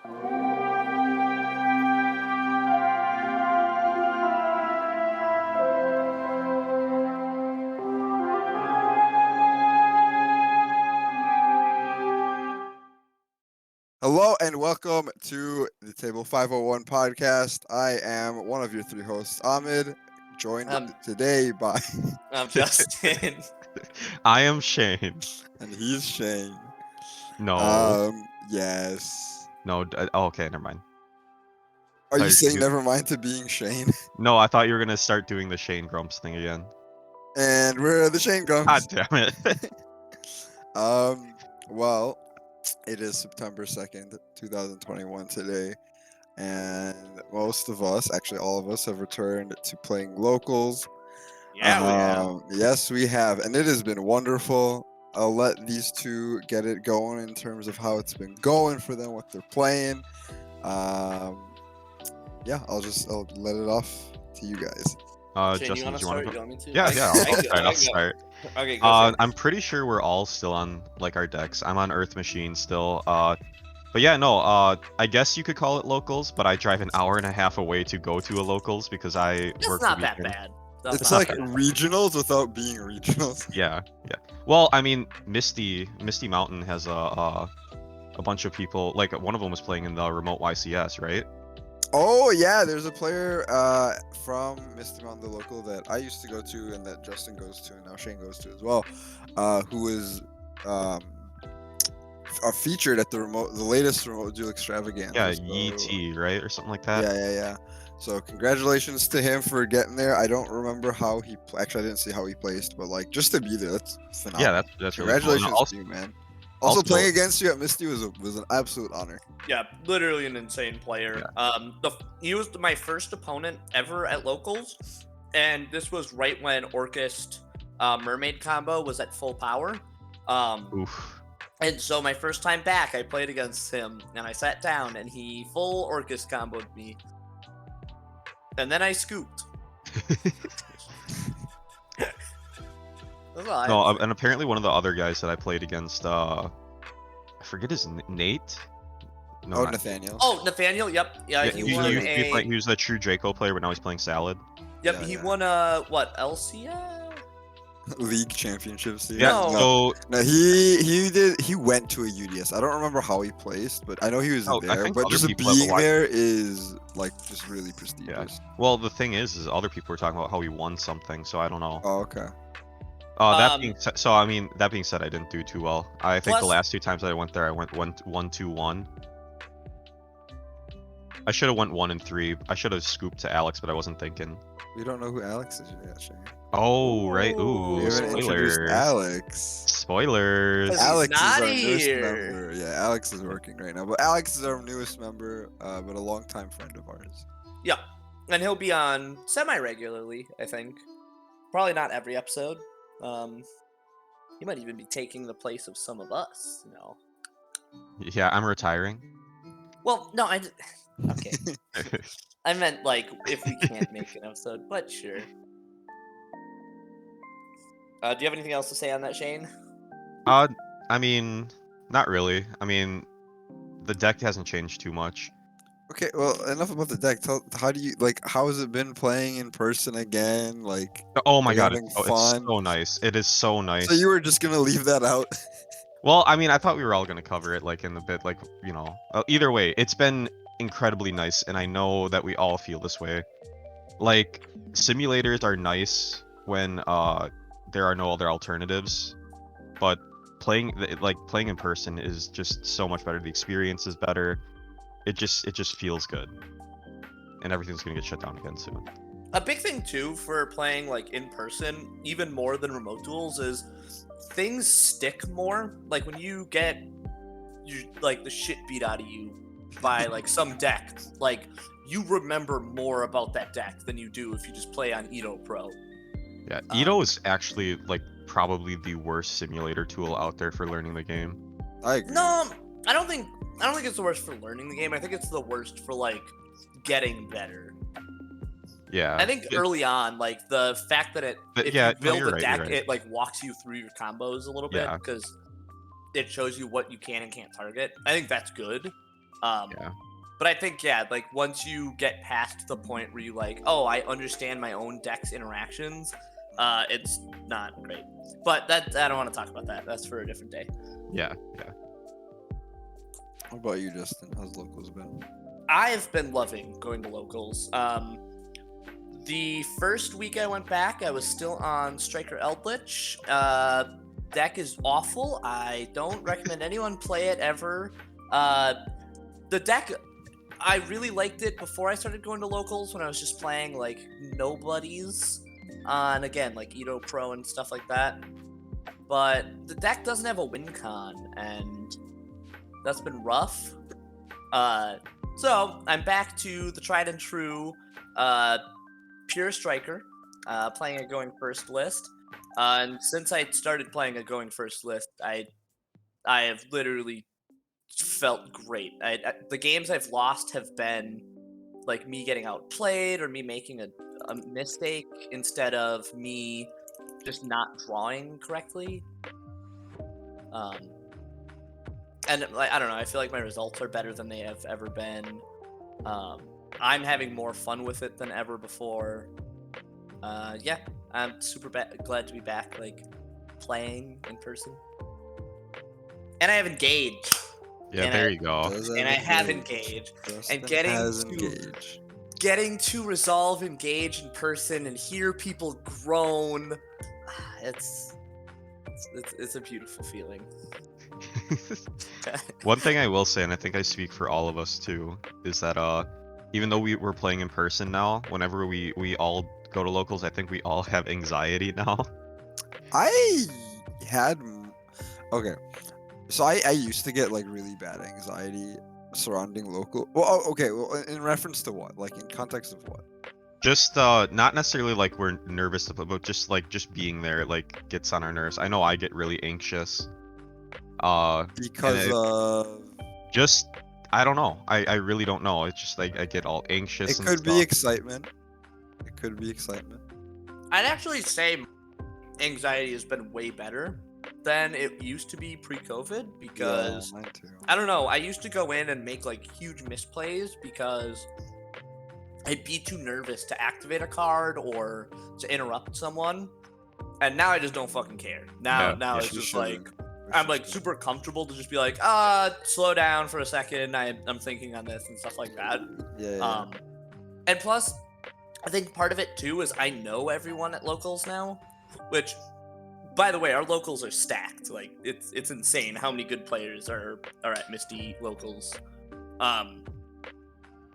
Hello and welcome to the Table 501 podcast. I am one of your three hosts, Ahmed, joined today by... I'm Justin. I am Shane. And he's Shane. No. Yes. No. Oh, okay, never mind. Are you saying never mind to being Shane? No, I thought you were gonna start doing the Shane Grumps thing again. And we're the Shane Grumps. God damn it. Well, it is September 2nd, 2021 today. And most of us, actually all of us, have returned to playing locals. Yeah, we have. Yes, we have, and it has been wonderful. I'll let these two get it going in terms of how it's been going for them, what they're playing. Yeah, I'll let it off to you guys. Shane, Justin, do you want to go? You want me to? Yeah, I'll start. Okay, go I'm pretty sure we're all still on like our decks. I'm on Earth Machine still. But yeah, no. I guess you could call it locals, but I drive an hour and a half away to go to a locals because I work. It's not that bad. It's like regionals without being regionals. Yeah. Well, I mean, Misty Mountain has a bunch of people. Like one of them was playing in the remote YCS, right? Oh yeah, there's a player from Misty Mountain, the local that I used to go to, and that Justin goes to, and now Shane goes to as well, who is featured at the latest remote Duel extravaganza. Yeah, so... ET, right, or something like that. Yeah. So congratulations to him for getting there. I don't remember how he actually I didn't see how he placed, but like just to be there, that's phenomenal. Yeah, that's congratulations really cool. to you, man. Also playing against you at Misty was an absolute honor. Yeah, literally an insane player. Yeah. He was my first opponent ever at locals, and this was right when Orchest Mermaid combo was at full power. Oof. And so my first time back, I played against him, and I sat down, and he full Orchest comboed me. And then I scooped. No, and apparently one of the other guys that I played against, I forget his Nate. No, Nathaniel. Oh, Nathaniel. Yep. Yeah, he won he was a true Draco player, but now he's playing Salad. Yep, he won what LCS? League championships. Yeah. No, he went to a UDS. I don't remember how he placed, but I know he was there. But just being there is like just really prestigious. Yeah. Well, the thing is other people were talking about how he won something, so I don't know. Oh, okay. That being said, I didn't do too well. I think the last two times I went there, I went 1-2-1. I should have went 1 and 3. I should have scooped to Alex, but I wasn't thinking. We don't know who Alex is yet, Shane. Oh, right. Ooh, we haven't introduced Alex. Spoilers. Alex is our newest member. Yeah, Alex is working right now. But Alex is our newest member, but a longtime friend of ours. Yeah, and he'll be on semi-regularly, I think. Probably not every episode. He might even be taking the place of some of us, you know. Yeah, I'm retiring. Well, no, okay. I meant like if we can't make an episode, but sure. Do you have anything else to say on that, Shane? I mean, not really. I mean, the deck hasn't changed too much. Okay, well, enough about the deck. How has it been playing in person again? Like, oh my god, it's so nice. It is so nice. So you were just gonna leave that out? Well, I mean, I thought we were all gonna cover it, like in the bit, like you know. Either way, it's been incredibly nice, and I know that we all feel this way. Like, simulators are nice when there are no other alternatives, but playing in person is just so much better. The experience is better. It just feels good, and everything's gonna get shut down again soon. A big thing too for playing like in person, even more than remote duels, is things stick more. Like when you get the shit beat out of you by like some deck, like you remember more about that deck than you do if you just play on Edo Pro. Yeah, Edo is actually like probably the worst simulator tool out there for learning the game. I agree. No, I don't think it's the worst for learning the game. I think it's the worst for like getting better. Yeah. I think early on, like the fact that you build a deck, it like walks you through your combos a little bit because it shows you what you can and can't target. I think that's good. Yeah. But I think, yeah, like once you get past the point where you like, oh, I understand my own deck's interactions, it's not great. But that I don't want to talk about that. That's for a different day. Yeah. Yeah. What about you, Justin? How's locals been? I've been loving going to locals. The first week I went back, I was still on Striker Eldritch. Deck is awful. I don't recommend anyone play it ever. The deck, I really liked it before I started going to locals when I was just playing like nobodies on, again, like Edo Pro and stuff like that. But the deck doesn't have a win con, and that's been rough. So I'm back to the tried and true pure striker, playing a going first list. And since I started playing a going first list, I have literally felt great. The games I've lost have been like me getting outplayed or me making a mistake instead of me just not drawing correctly. And like, I don't know, I feel like my results are better than they have ever been. I'm having more fun with it than ever before. Yeah, I'm super glad to be back, like playing in person. And I have engaged. Yeah. And There you go. And I have engaged. And getting to resolve engage in person and hear people groan, it's a beautiful feeling. One thing I will say, and I think I speak for all of us too, is that even though we're playing in person now, whenever we all go to locals, I think we all have anxiety now. I had okay, so I used to get like really bad anxiety surrounding local. Well, okay, well, in reference to what? Like in context of what? Just not necessarily like we're nervous to play, but just like just being there like gets on our nerves. I know I get really anxious. Because of just I don't know. I really don't know. It's just like I get all anxious. it and could be stuff. excitement. It could be excitement. I'd actually say anxiety has been way better than it used to be pre-COVID because Yeah, mine too. I don't know. I used to go in and make like huge misplays because I'd be too nervous to activate a card or to interrupt someone, and now I just don't fucking care. Now Yeah, it's just like I'm like super comfortable to just be like, slow down for a second. I'm thinking on this and stuff like that. Yeah. And plus, I think part of it too is I know everyone at locals now, which, by the way, our locals are stacked. Like it's insane how many good players are at Misty locals.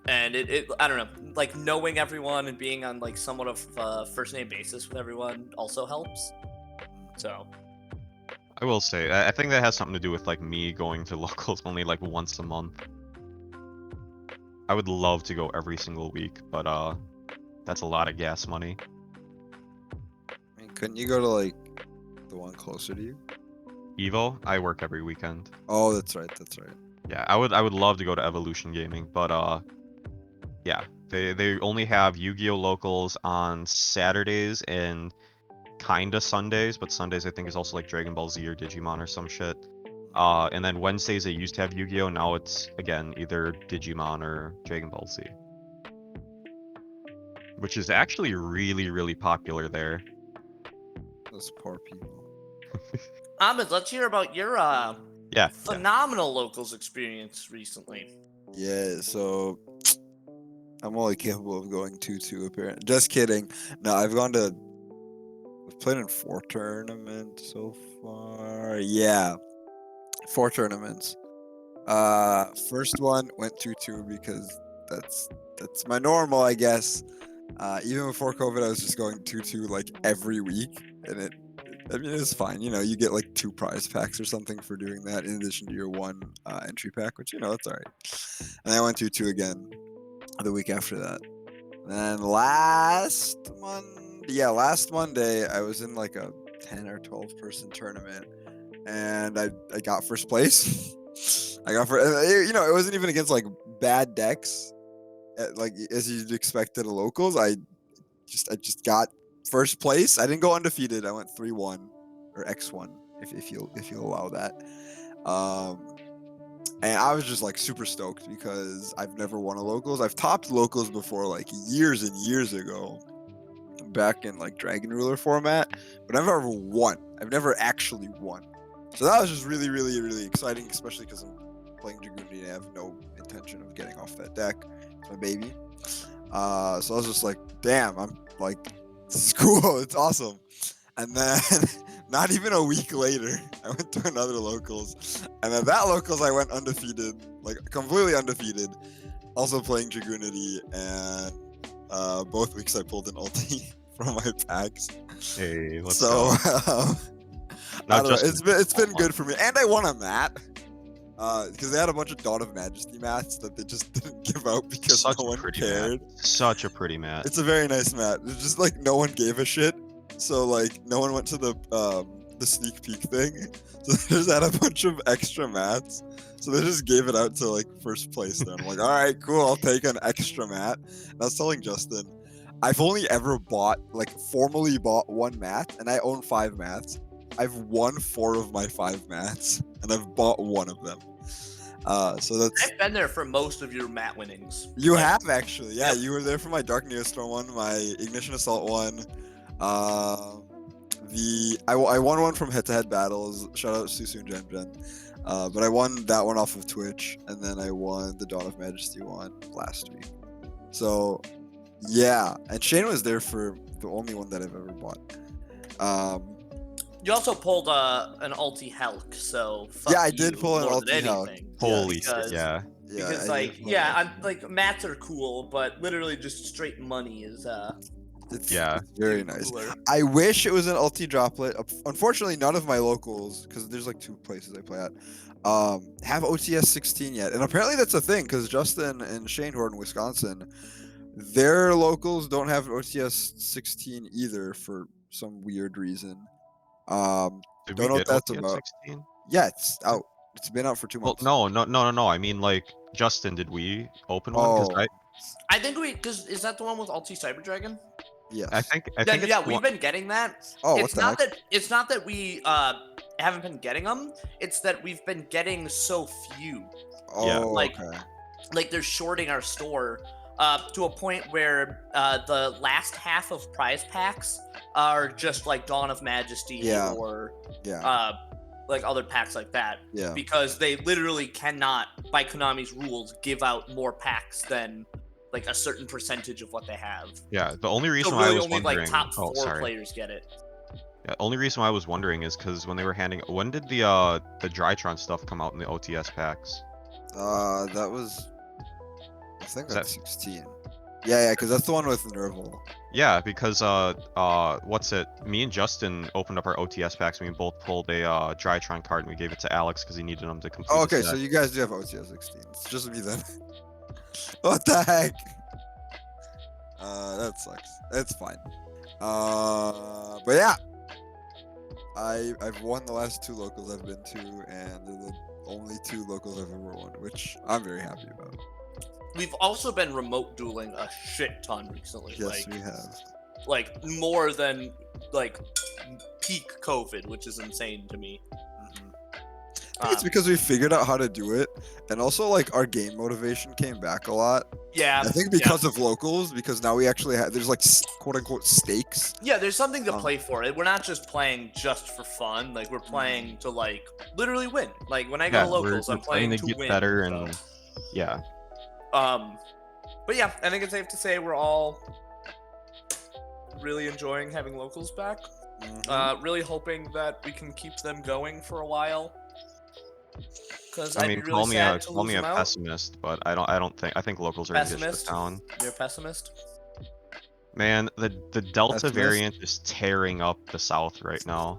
And it I don't know, like knowing everyone and being on like somewhat of a first name basis with everyone also helps. So I will say I think that has something to do with like me going to locals only like once a month. I would love to go every single week, but that's a lot of gas money. I mean, couldn't you go to like the one closer to you? Evo, I work every weekend. Oh, that's right. That's right. Yeah, I would love to go to Evolution Gaming, but yeah, they only have Yu-Gi-Oh locals on Saturdays and kinda Sundays, but Sundays I think is also like Dragon Ball Z or Digimon or some shit. And then Wednesdays they used to have Yu-Gi-Oh, now it's again either Digimon or Dragon Ball Z. Which is actually really popular there. Those poor people. Ahmed, let's hear about your Yeah. phenomenal locals experience recently. Yeah, so I'm only capable of going 2-2 apparently. Just kidding. No, I've played in 4 tournaments so far. Yeah. 4 tournaments. First one went 2-2 because that's my normal, I guess. Even before COVID, I was just going 2-2 like every week, and it's fine. You know, you get like 2 prize packs or something for doing that in addition to your 1 entry pack, which that's all right. And I went 2-2 again the week after that. And then last Monday, I was in like a 10 or 12 person tournament, and I got first place. I got first. It wasn't even against like bad decks, like as you'd expect at a locals. I just got first place. I didn't go undefeated. I went 3-1 or X1 if you'll allow that. And I was just like super stoked because I've never won a locals. I've topped locals before like years and years ago, back in like Dragon Ruler format, but I've never won. I've never actually won. So that was just really, really, really exciting, especially because I'm playing Dragoon and I have no intention of getting off that deck. It's my baby. So I was just like, damn, I'm like, this is cool. It's awesome. And then not even a week later, I went to another locals. And at that locals, I went undefeated, like completely undefeated. Also playing Dragoonity. And both weeks I pulled an ulti from my packs. Hey, let's So go. I don't know. Justin, It's been good for me. And I won a mat. Because they had a bunch of Dawn of Majesty mats that they just didn't give out because such no a one pretty cared. mat. Such a pretty mat. It's a very nice mat. It's just like no one gave a shit. So like no one went to the sneak peek thing. So they just had a bunch of extra mats. So they just gave it out to like first place. Then I'm like, all right, cool. I'll take an extra mat. And I was telling Justin, I've only ever formally bought one mat, and I own 5 mats. I've won 4 of my 5 mats, and I've bought 1 of them. So that's I've been there for most of your mat winnings. you Like, have actually, yeah. Yep. You were there for my Dark Neostorm one, my Ignition Assault one. I won one from head to head battles. Shout out Susu and Gen. But I won that one off of Twitch, and then I won the Dawn of Majesty one last week. So yeah, and Shane was there for the only one that I've ever bought. You also pulled an ulti Helk, so fuck Yeah, I did you pull an more than ulti Helk. anything. Holy because- shit, yeah. Because I like did pull yeah, an I'm like mats are cool, but literally just straight money is It's, Yeah. it's very even nice. cooler. I wish it was an ulti droplet. Unfortunately, none of my locals, because there's like 2 places I play at, have OTS 16 yet. And apparently that's a thing, because Justin and Shane, who are in Wisconsin, their locals don't have OTS 16 either for some weird reason. Did Don't we know what get that's OTS about. 16? Yeah, it's out. It's been out for 2 Well, months. no. I mean, like, Justin, did we open one? Because Oh, I think because is that the one with ulti Cyber Dragon? yes. I think Yeah, it's yeah, the we've one- been getting that. Oh, what it's the not heck? that it's not that we haven't been getting them. It's that we've been getting so few. Yeah. Oh, Like- okay. Like they're shorting our store to a point where the last half of prize packs are just like Dawn of Majesty Yeah. or Yeah. like other packs like that. Yeah. Because they literally cannot, by Konami's rules, give out more packs than like a certain percentage of what they have. Yeah, the only reason So why I really was only wondering. like top Oh, 4 sorry. players get it. Yeah, only reason why I was wondering is because when they were handing, when did the Drytron stuff come out in the OTS packs? That was, I think Is that's 16. Yeah, because that's the one with Nerval. Yeah, because what's it? Me and Justin opened up our OTS packs. And we both pulled a Drytron card and we gave it to Alex because he needed them to complete. Oh, the okay, set. so you guys do have OTS 16. It's just me then. What the heck? That sucks. It's fine. But yeah, I've won the last 2 locals I've been to, and they're the only 2 locals I've ever won, which I'm very happy about. We've also been remote dueling a shit ton recently. Yes, we have. Like more than like peak COVID, which is insane to me. I think it's because we figured out how to do it, and also like our game motivation came back a lot. Yeah, I think because of locals, because now we actually have there's like quote unquote stakes. yeah, there's something to play for. We're not just playing just for fun. Like we're Mm-hmm. playing to like literally win. Like when I go Yeah, to locals, we're I'm playing to get win. better so. and yeah. But yeah, I think it's safe to say we're all really enjoying having locals back. Really hoping that we can keep them going for a while. Because I mean, I'd be really sad to call lose me a them out. pessimist, but I don't think locals are gonna get shit Pessimist? down. You're a pessimist. Man, the Delta Pessimist? variant is tearing up the South right now,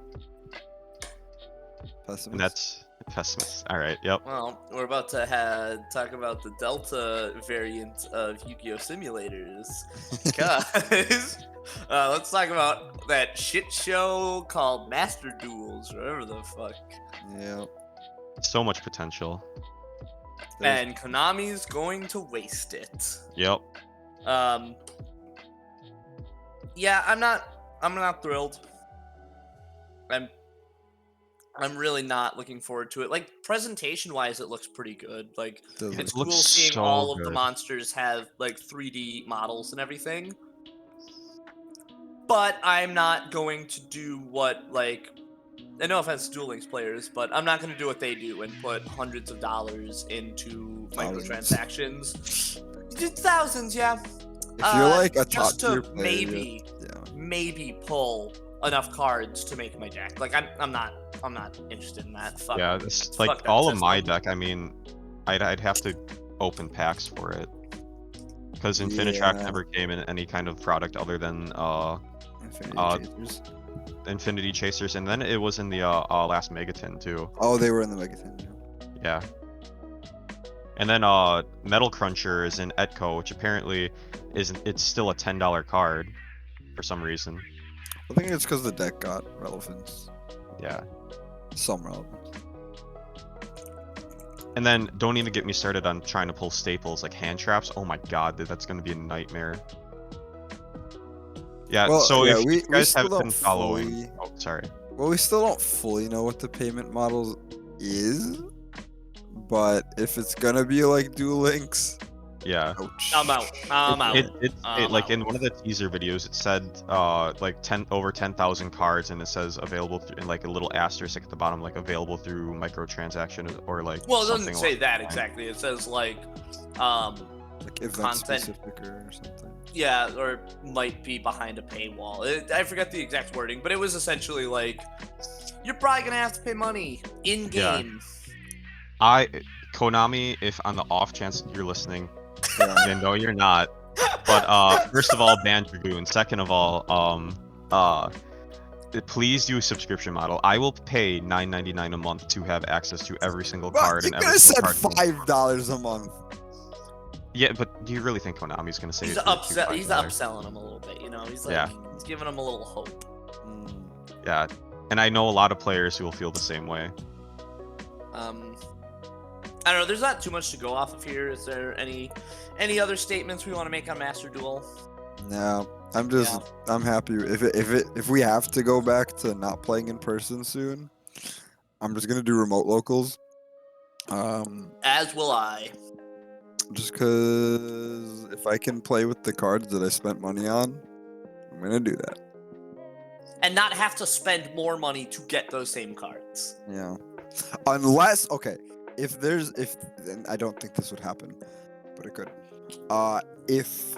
Pessimist. and that's pessimist. All right, yep. Well, we're about to talk about the Delta variant of Yu-Gi-Oh! Simulators. Guys, let's talk about that shit show called Master Duels, or whatever the fuck. Yeah. So much potential. There's- And Konami's going to waste it. Yep. Yeah, I'm not thrilled. I'm really not looking forward to it. Like presentation-wise, it looks pretty good. Like Does it's It look looks cool seeing so all of the good. monsters have like 3D models and everything. But I'm not going to do what like, and no offense to Duel Links players, but I'm not going to do what they do and put hundreds of dollars into Thousands. microtransactions. Thousands, yeah. If you're like a Just top tier to player, yeah. maybe pull enough cards to make my deck. Like I'm not interested in that. Fuck. Yeah, it's Fuck like that all of my system. deck. I mean, I'd have to open packs for it because Infinitrack Yeah. never came in any kind of product other than Infinity uh, Chasers. Infinity Chasers, and then it was in the last Megaton too. Oh, they were in the Megaton. Yeah. And then Metal Cruncher is in Etco, which apparently it's still a $10 card for some reason. I think it's because the deck got relevance. Yeah. Some relevance. And then don't even get me started on trying to pull staples like hand traps. Oh my god, dude, that's gonna be a nightmare. Yeah, Well, so yeah, if we you guys still haven't don't been following, fully. oh sorry. Well, we still don't fully know what the payment model is, but if it's gonna be like Duel Links, Yeah. ouch. I'm out. I'm out. It like in one of the teaser videos, it said like over 10,000 cards, and it says available in like a little asterisk at the bottom, like available through microtransaction or like Well, it something doesn't say along that those lines. exactly. It says like Like event content. specific or something. Yeah, or might be behind a paywall. I forget the exact wording, but it was essentially like, you're probably gonna have to pay money in game. Konami, if on the off chance you're listening, Yeah. and no, you're not. But first of all, ban Dragoon. Second of all, please do a subscription model. I will pay $9.99 a month to have access to every single card You and could every have single said card. $5 a month. Yeah, but do you really think Konami's gonna say He's it to he's $5? upselling him a little bit, you know. He's like, Yeah. he's giving him a little hope. Yeah, and I know a lot of players who will feel the same way. I don't know. There's not too much to go off of here. Is there any other statements we want to make on Master Duel? No, I'm happy if we have to go back to not playing in person soon. I'm just gonna do remote locals. As will I. Just because if I can play with the cards that I spent money on, I'm gonna do that. And not have to spend more money to get those same cards. Yeah. Unless, okay, if and I don't think this would happen, but it could. If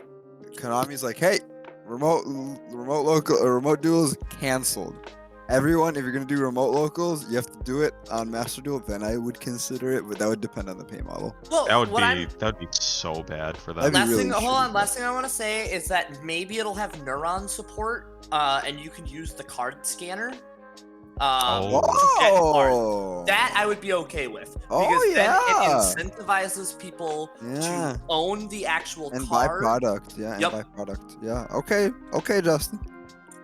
Konami's like, hey, remote duels canceled. Everyone, if you're gonna do remote locals, you have to do it on Master Duel. Then I would consider it, but that would depend on the pay model. Well, That would be so bad for them. That'd be really last thing I want to say is that maybe it'll have neuron support, and you can use the card scanner. To get cards. That I would be okay with. Because then it incentivizes people to own the actual and card. buy product. Yeah, Yep. and buy product. Yeah. Okay, Justin.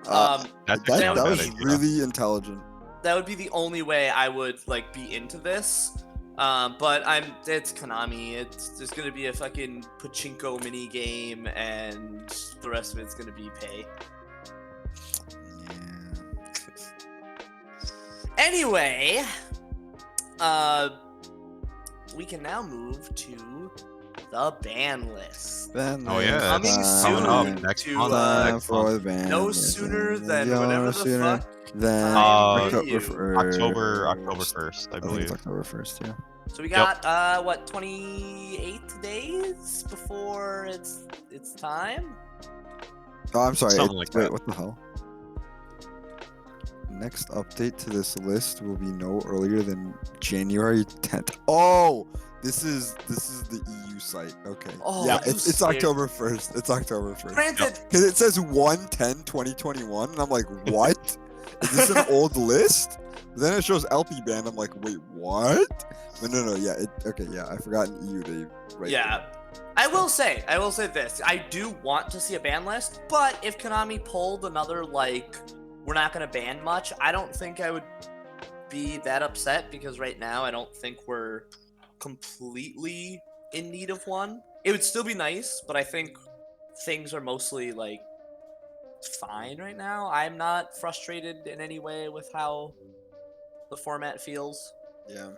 That's that a was bad idea. really intelligent. That would be the only way I would like be into this. But it's Konami. There's gonna be a fucking pachinko mini game, and the rest of it's gonna be pay. Anyway, we can now move to the ban list. Oh yeah, Coming it's soon coming up next to, month. For the ban No list, sooner and than you're whenever the sooner fuck than time for October you. 1st, I I think believe. it's October 1st. Yeah. So we got what, 28 days before it's time? Oh, I'm sorry. Something like wait, that. what the hell? Next update to this list will be no earlier than January 10th. Oh, this is the EU site. Okay. Oh, yeah, you it's scared. October 1st. It's October 1st. Granted, Because it says 1/10/2021, and I'm like, what? Is this an old list? Then it shows LP band. I'm like, wait, what? But no, yeah. Okay, yeah. I forgot in EU to write. yeah. I will say this. I do want to see a ban list, but if Konami pulled another, like, we're not going to ban much, I don't think I would be that upset, because right now I don't think we're completely in need of one. It would still be nice, but I think things are mostly, like, fine right now. I'm not frustrated in any way with how, the format feels. Yeah.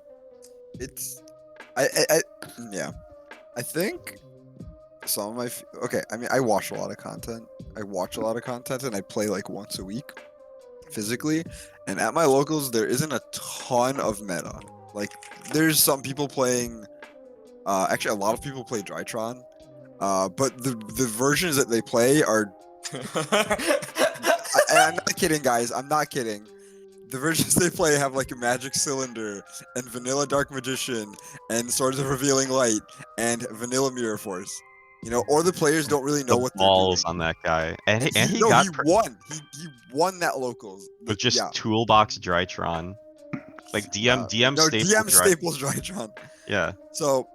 It's yeah. I think some of my okay, I mean I watch a lot of content. I watch a lot of content and I play like once a week physically. And at my locals there isn't a ton of meta. Like there's some people playing actually a lot of people play Drytron. But the versions that they play are I'm not kidding, guys. I'm not kidding. The versions they play have like a Magic Cylinder and Vanilla Dark Magician and Swords of Revealing Light and Vanilla Mirror Force. You know, or the players don't really know The what they're balls doing. on that guy, and he No, got he won. He won that locals. with just Yeah. toolbox Drytron, like DM No, staple DM Staples Drytron. Yeah. So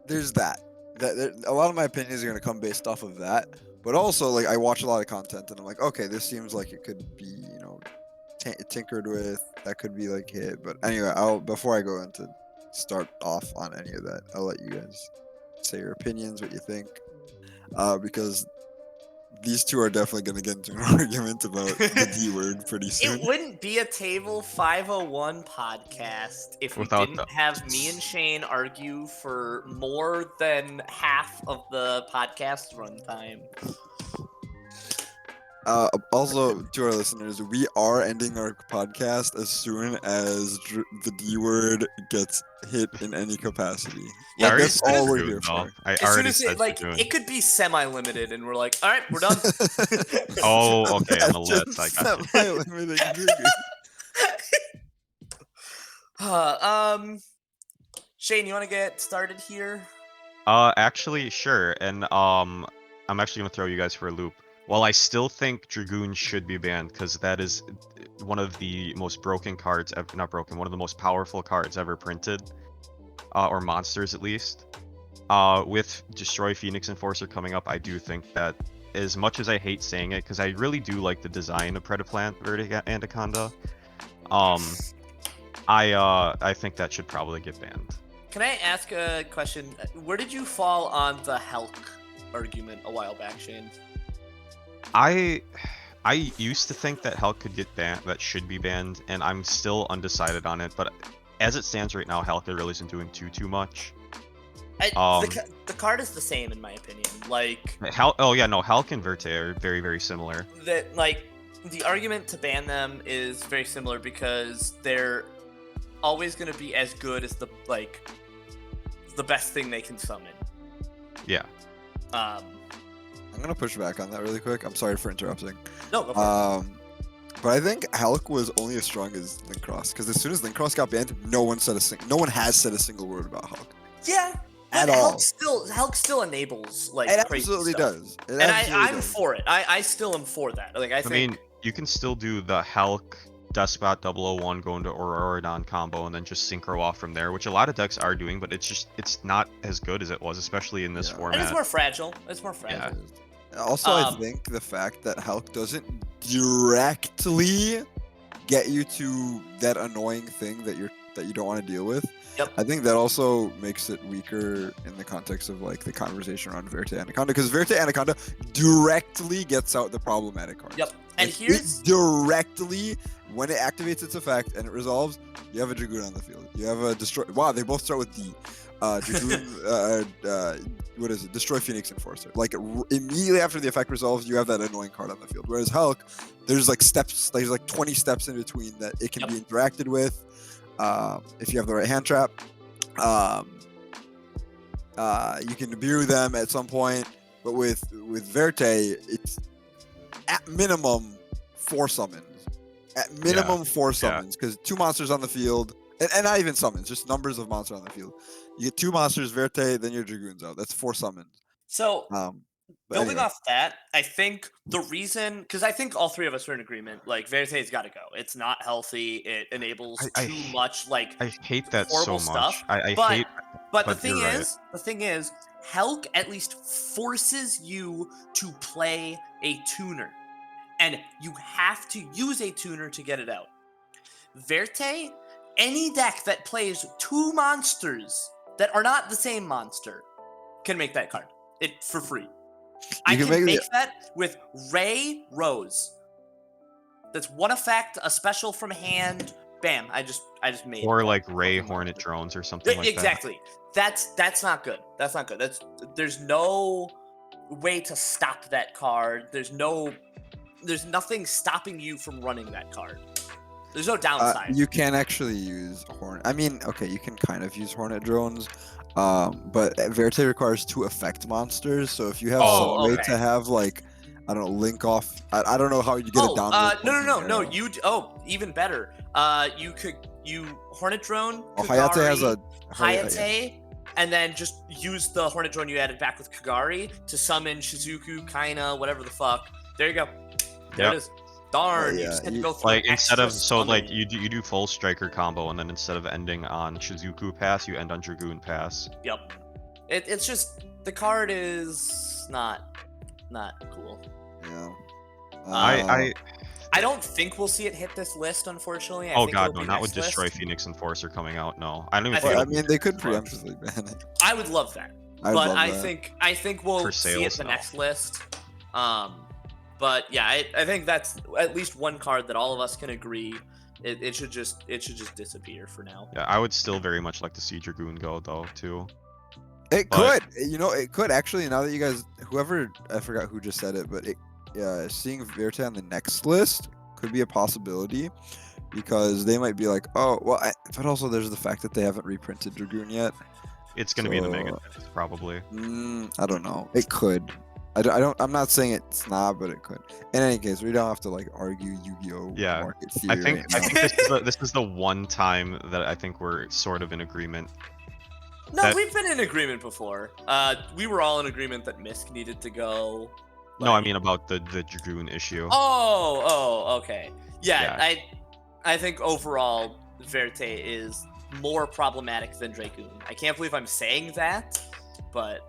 there's that. A lot of my opinions are gonna come based off of that. But also, like, I watch a lot of content, and I'm like, okay, this seems like it could be, you know, tinkered with. That could be like hit. But anyway, before I go into start off on any of that, I'll let you guys say your opinions, what you think, because these two are definitely going to get into an argument about the D word pretty soon. It wouldn't be a Table 501 podcast if we Without didn't the- have me and Shane argue for more than half of the podcast runtime. Also, to our listeners, we are ending our podcast as soon as the D word gets hit in any capacity. Yeah, I already That's said all we're Dragoon, here though. for. I As soon already as said it like Dragoon. it could be semi-limited, and we're like, all right, we're done. Oh, okay, on the list, I got you. Semi-limited Dragoon. Shane, you want to get started here? Actually, sure, and I'm actually gonna throw you guys for a loop. While I still think Dragoon should be banned, because that is one of the most broken cards ever, not broken, one of the most powerful cards ever printed, or monsters at least. With Destroy Phoenix Enforcer coming up, I do think that, as much as I hate saying it, because I really do like the design of Predaplant Vertigo Anaconda, I think that should probably get banned. Can I ask a question? Where did you fall on the Hulk argument a while back, Shane? I used to think that Hulk could get banned, that should be banned, and I'm still undecided on it. But as it stands right now, Hulk really isn't doing too much. The card is the same in my opinion. Like Hulk and Verte are very similar. that, like the argument to ban them is very similar because they're always going to be as good as the best thing they can summon. Yeah. I'm gonna push back on that really quick. I'm sorry for interrupting. No, go for it. But I think Hulk was only as strong as Linkcross, because as soon as Linkcross got banned, no one has said a single word about Hulk. Yeah, At but all. Hulk still enables like It crazy absolutely stuff. does. And I'm for it. I still am for that. Like I think. I mean, you can still do the Hulk Despot 001 going to Auroradon combo and then just synchro off from there, which a lot of decks are doing, but it's not as good as it was, especially in this Yeah. format. And it's more fragile. It's more fragile. Also, I think the fact that Hulk doesn't directly get you to that annoying thing that you don't want to deal with. Yep. I think that also makes it weaker in the context of like the conversation around Verte Anaconda, because Verte Anaconda directly gets out the problematic cards. Yep. And Like, here's it directly, when it activates its effect and it resolves, you have a Dragoon on the field. You have a Destroy. Wow, they both start with D. Dragoon. What is it? Destroy Phoenix Enforcer. Like immediately after the effect resolves, you have that annoying card on the field. Whereas Hulk, there's like steps. There's like 20 steps in between that it can be interacted with. If you have the right hand trap, you can Nibiru them at some point. But with Verte, it's at minimum 4 summons. At minimum 4 summons, because 2 monsters on the field, and not even summons, just numbers of monsters on the field. You get 2 monsters, Verte, then your Dragoon's out. That's 4 summons. so building anyway. off that, I think the reason, because I think all three of us are in agreement, like Verte's got to go. It's not healthy. It enables too much like I hate that horrible so much. stuff. But The you're thing is, Hulk at least forces you to play a tuner, and you have to use a tuner to get it out. Verte, any deck that plays 2 monsters that are not the same monster can make that card for free. I can make that with Ray Rose. That's 1 effect, a special from hand, bam, I just made. Or that like Ray fucking Hornet monster. drones or something like that. Exactly. That's not good. That's not good. There's no way to stop that card. There's nothing stopping you from running that card. There's no downside. You can actually use Hornet. I mean, okay, you can kind of use Hornet drones, but Verte requires 2 effect monsters. So if you have some way okay. to have like, I don't know, link off. I don't know how you get it down. No. Even better. You Hornet drone. Hayate has a Hayate, and then just use the Hornet drone you added back with Kagari to summon Shizuku, Kaina, whatever the fuck. There you go. There it is. Darn, you just had to go through like instead of summoning. you do full striker combo, and then instead of ending on Shizuku pass, you end on Dragoon pass. Yep. It's just the card is not cool. Yeah. I don't think we'll see it hit this list, unfortunately. Oh god, no, not with Destroy Phoenix Enforcer coming out. No, I don't even think. I mean, they could preemptively ban it. I would love that, but I think we'll see it the next list. But yeah, I think that's at least one card that all of us can agree it should just disappear for now. Yeah, I would still very much like to see Dragoon go though too. It could, it could actually. Now that you guys, whoever, I forgot who just said it, but seeing Verte on the next list could be a possibility, because they might be like, oh well, but also there's the fact that they haven't reprinted Dragoon yet. It's gonna be in the Mega probably. I don't know. It could. I'm not saying it's not, but it could. In any case, we don't have to like argue Yu-Gi-Oh! Market theory. I think this is the one time that I think we're sort of in agreement. No, we've been in agreement before. We were all in agreement that Misk needed to go. No, I mean about the Dragoon issue. Oh, okay. Yeah. I think overall Verte is more problematic than Dragoon. I can't believe I'm saying that, but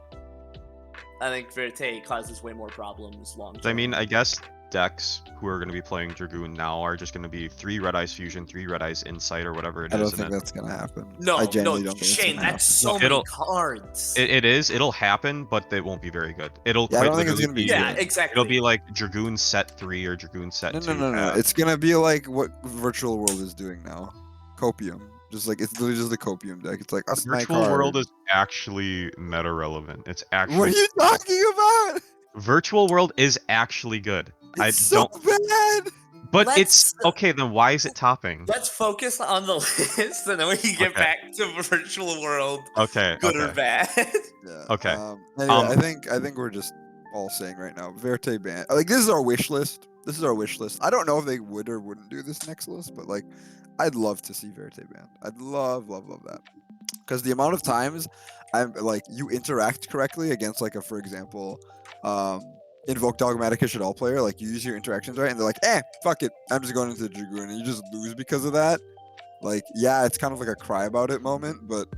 I think Verte causes way more problems long term. I mean, I guess decks who are going to be playing Dragoon now are just going to be 3 Red Eyes Fusion, 3 Red Eyes Insight, or whatever it is. I don't think that's going to happen. No, I genuinely don't think Shane, that's so many cards. It is. It'll happen, but it won't be very good. It'll I don't think it's going to be good. Exactly. It'll be like Dragoon set 3 or Dragoon set 2. No. It's going to be like what Virtual World is doing now. Copium. Just like, it's literally just the Copium deck. It's like, Virtual World is actually meta relevant. It's actually. What are you talking about? Virtual World is actually good. It's so bad. But it's okay. Then why is it topping? Let's focus on the list, and then we can get back to Virtual World. Okay. Good or bad. Yeah. Okay. Anyway, I think we're just all saying right now, Verte ban. Like, this is our wish list. I don't know if they would or wouldn't do this next list, but like, I'd love to see Verte banned. I'd love that. Because the amount of times I'm like, you interact correctly against like for example, Invoke Dogmatic Should All player, like you use your interactions right, and they're like, fuck it, I'm just going into the Dragoon, and you just lose because of that. Like, yeah, it's kind of like a cry about it moment, but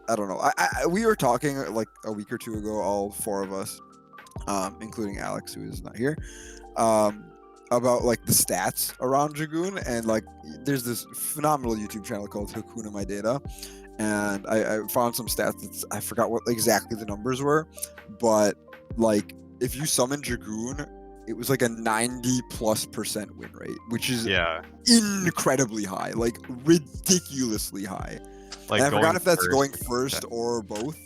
I don't know. We were talking like a week or two ago, all 4 of us, including Alex, who is not here, about like the stats around Dragoon, and like there's this phenomenal YouTube channel called Hakuna My Data, and I found some stats I forgot what exactly the numbers were, but like if you summon Dragoon, it was like a 90+% win rate, which is incredibly high, like ridiculously high. Like, and I forgot if that's going first or both.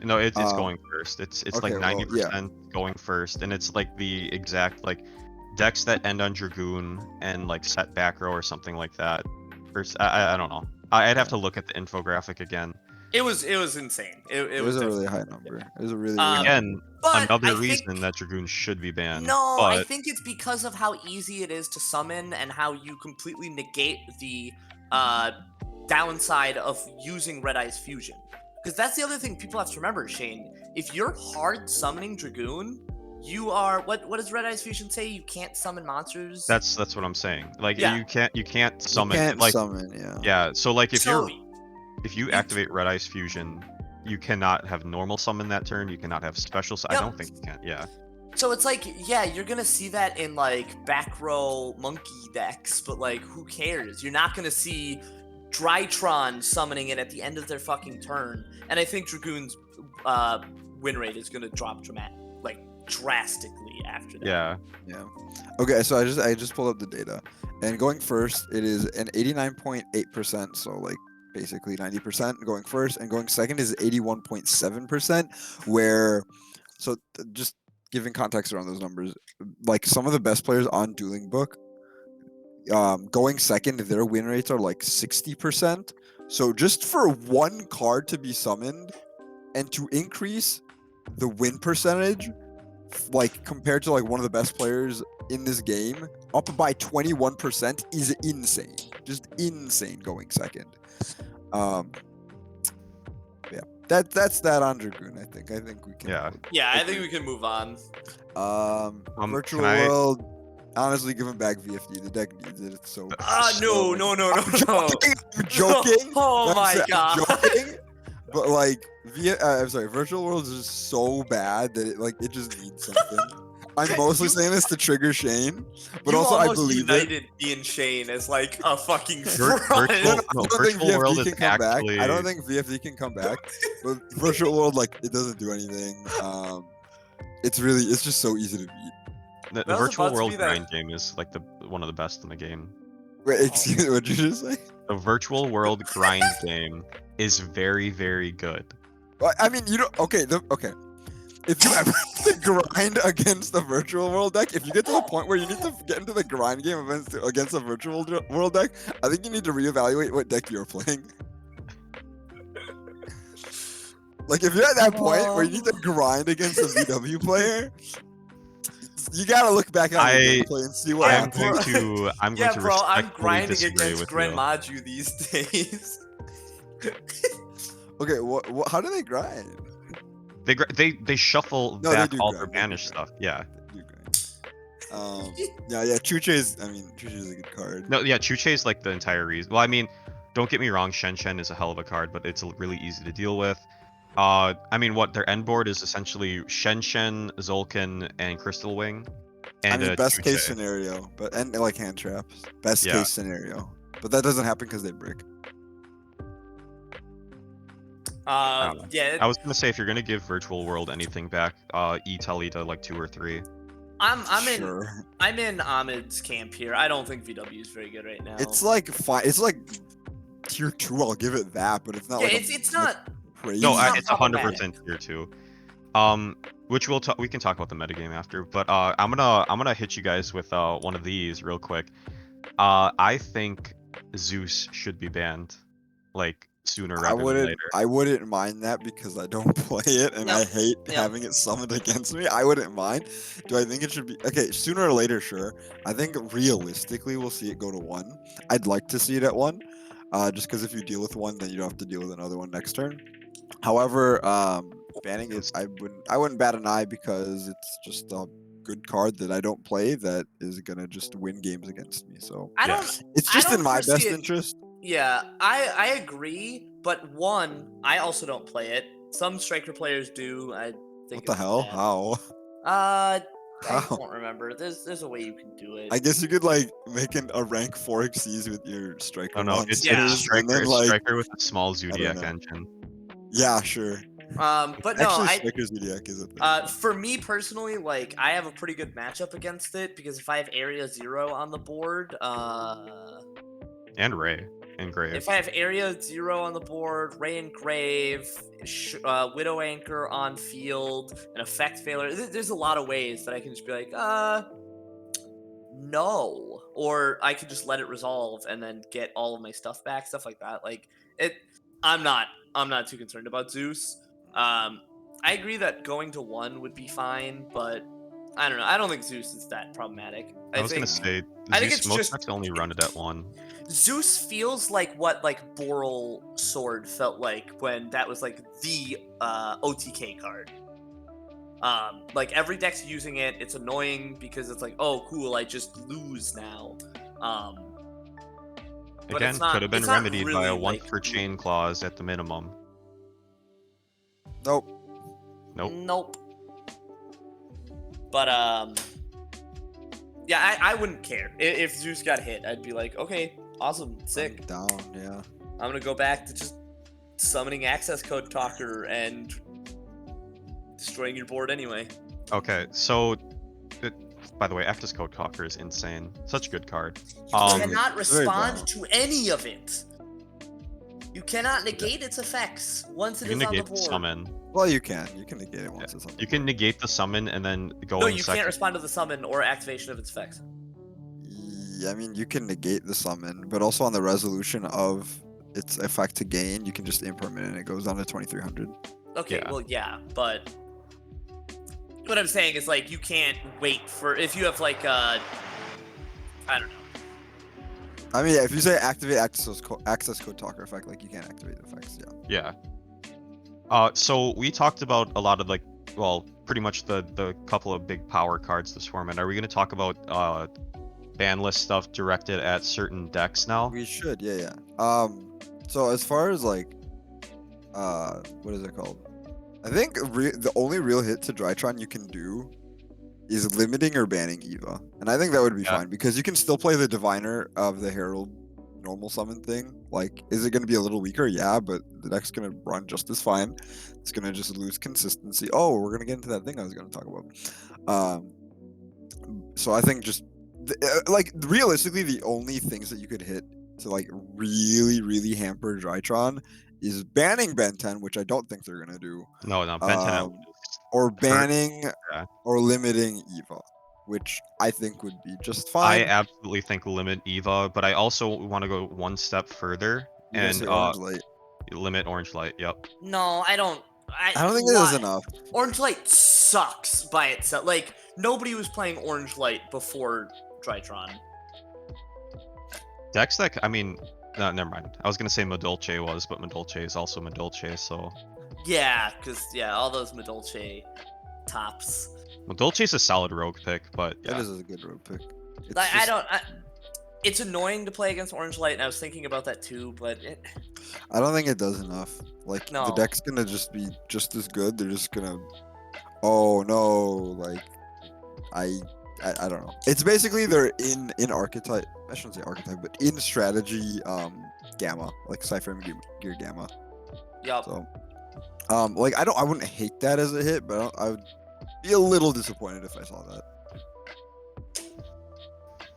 No, it's going first. It's okay, like 90% going first, and it's like the exact like decks that end on Dragoon and like set back row or something like that. I don't know. I'd have to look at the infographic again. It was insane. It was a really high number. It was a really again another reason that Dragoon should be banned. No, I think it's because of how easy it is to summon and how you completely negate the downside of using Red Eyes Fusion. Because that's the other thing people have to remember, Shane. If you're hard summoning Dragoon, you are what does Red Eyes Fusion say? You can't summon monsters. That's what I'm saying. Like you can't summon. You can't like summon, yeah. So like if you activate Red Eyes Fusion, you cannot have normal summon that turn. You cannot have special. I don't think you can. Yeah. So it's like, you're gonna see that in like back row monkey decks, but like, who cares? You're not gonna see Drytron summoning it at the end of their fucking turn, and I think Dragoon's win rate is gonna drop drastically after that. Yeah. Yeah. Okay, so I just pulled up the data, and going first, it is an 89.8%, so like basically 90% going first, and going second is 81.7%. Where, just giving context around those numbers, like some of the best players on Dueling Book, going second, their win rates are like 60%. So just for one card to be summoned, and to increase the win percentage, like compared to like one of the best players in this game, up by 21% is insane. Just insane going second. Yeah, that's that on Dragoon. I think we can. Yeah. Yeah, I think we can move on. Virtual can I- World. Honestly, give him back VFD. The deck needs it. It's so. No. I'm joking. Oh my I'm god. joking. But like, I'm sorry, Virtual World is just so bad that it just needs something. I'm mostly saying this to trigger Shane, but you also I almost believe it. united me and Shane as like a fucking Virtual- front. I don't think Virtual World VFD is can come back. actually. I don't think VFD can come back. But Virtual World, like, it doesn't do anything. It's just so easy to beat. The That was Virtual about to World be that- grind game is like one of the best in the game. Wait, excuse me, what did you just say? The Virtual World grind game is very, very good. Well, I mean, you don't. Okay, okay. If you ever grind against the Virtual World deck, if you get to the point where you need to get into the grind game against a Virtual World deck, I think you need to reevaluate what deck you're playing. Like, if you're at that point where you need to grind against a VW player, you gotta look back on your gameplay and see what I'm happens. going to bro, I'm respectfully grinding disagree against with Grand you. Maju these days. Okay, what? How do they grind? They shuffle No, they back do all grind, their they do banished grind. stuff. Yeah. They do grind. Yeah. Chuche's a good card. No, yeah, Chuche is like the entire reason. Well, I mean, don't get me wrong, Shen is a hell of a card, but it's really easy to deal with. I mean, what their end board is essentially Shen, Zolkin, and Crystal Wing. And Best case Chuche. scenario, and like hand traps. Best Yeah. case scenario, but that doesn't happen because they break. Yeah, I was gonna say if you're gonna give Virtual World anything back, Tully to like 2 or 3. I'm Sure. in Ahmed's camp here. I don't think VW is very good right now. It's like fine. It's like tier 2. I'll give it that, but it's not yeah, like it's not. crazy. No, not it's 100% tier 2. Which we can talk about the metagame after, but I'm gonna hit you guys with one of these real quick. I think Zeus should be banned, like sooner rather than later. I wouldn't mind that because I don't play it and I hate having it summoned against me. I wouldn't mind. Do I think it should be okay? Sooner or later, sure. I think realistically we'll see it go to 1. I'd like to see it at 1, just because if you deal with 1, then you don't have to deal with another one next turn. However, banning it, I wouldn't bat an eye because it's just a good card that I don't play that is gonna just win games against me. So it's just in my best interest. Yeah, I agree, but I also don't play it. Some striker players do. I think. What the hell? bad. How? I How? don't remember. There's a way you can do it. I guess you could like make a rank 4 Xyz with your striker. Oh no, it's monsters, and then, striker with a small Zodiac know. engine. Yeah, sure. But no, Actually, striker Zodiac is a thing. for me personally, like I have a pretty good matchup against it because if I have Area 0 on the board, And Ray and Grave. if I have Area 0 on the board, Ray and Grave, Widow Anchor on field, an effect failure, there's a lot of ways that I can just be like, no. Or I could just let it resolve and then get all of my stuff back, stuff like that. Like, I'm not too concerned about Zeus. I agree that going to 1 would be fine, but I don't know. I don't think Zeus is that problematic. I was gonna say, I think Zeus, it's most just- decks only run it at 1. Zeus feels like what like Boral Sword felt like when that was like the OTK card. Like every deck's using it. It's annoying because it's like, oh cool, I just lose now. But Again, it's not- could have been it's not remedied by really, a 1 like- for chain clause at the minimum. Nope. Nope. But yeah, I wouldn't care if Zeus got hit. I'd be like, okay, awesome, sick. I'm down, yeah. I'm gonna go back to just summoning access code talker and destroying your board anyway. Okay, so by the way, Actus Code Talker is insane. Such a good card. You cannot very respond balanced. to any of it. You cannot negate its effects once it You is can on the negate the board. summon. Well, you can negate it once it's on the You can board. negate the summon and then go No, in you second. can't respond to the summon or activation of its effects. Yeah, I mean, you can negate the summon, but also on the resolution of its effect to gain, you can just impermanent and it goes down to 2300. Okay, Yeah. well, yeah, but what I'm saying is, like, you can't wait for, if you have, like, I don't know. I mean, yeah, if you say activate access code talker effect, like, you can't activate the effects, yeah. Yeah. So we talked about a lot of, like, well, pretty much the couple of big power cards this format. Are we going to talk about ban list stuff directed at certain decks now? We should, yeah. So as far as, like, what is it called? I think the only real hit to Drytron you can do is limiting or banning Eva. And I think that would be Yeah. fine, because you can still play the Diviner of the Herald normal summon thing. Like, is it going to be a little weaker? Yeah, but the deck's going to run just as fine. It's going to just lose consistency. Oh, we're going to get into that thing I was going to talk about. So I think just, like, realistically, the only things that you could hit to, like, really hamper Drytron is banning Ben 10, which I don't think they're going to do. No, Ben 10 Or banning yeah. or limiting Eva, which I think would be just I fine. absolutely think limit Eva, but I also want to go one step further You guys and say Orange Light. limit Orange Light. Yep. No, I don't think that is enough. Orange Light sucks by itself. Like, nobody was playing Orange Light before Drytron. Decks that, I mean, no, never mind. I was gonna say Madolche was, but Madolche is also Madolche, so Yeah, because, yeah, all those Madolche tops. Madolche's a solid rogue pick, but That yeah. is a good road pick. It's Like, just- it's annoying to play against Orange Light, and I was thinking about that too, but I don't think it does enough. Like, the No. deck's gonna just be just as good. They're just gonna, oh no, like, I don't know. It's basically they're in archetype. I shouldn't say archetype, but in strategy, gamma, like Cypher and Gear Gamma. yup. So, like, I wouldn't hate that as a hit, but I would be a little disappointed if I saw that.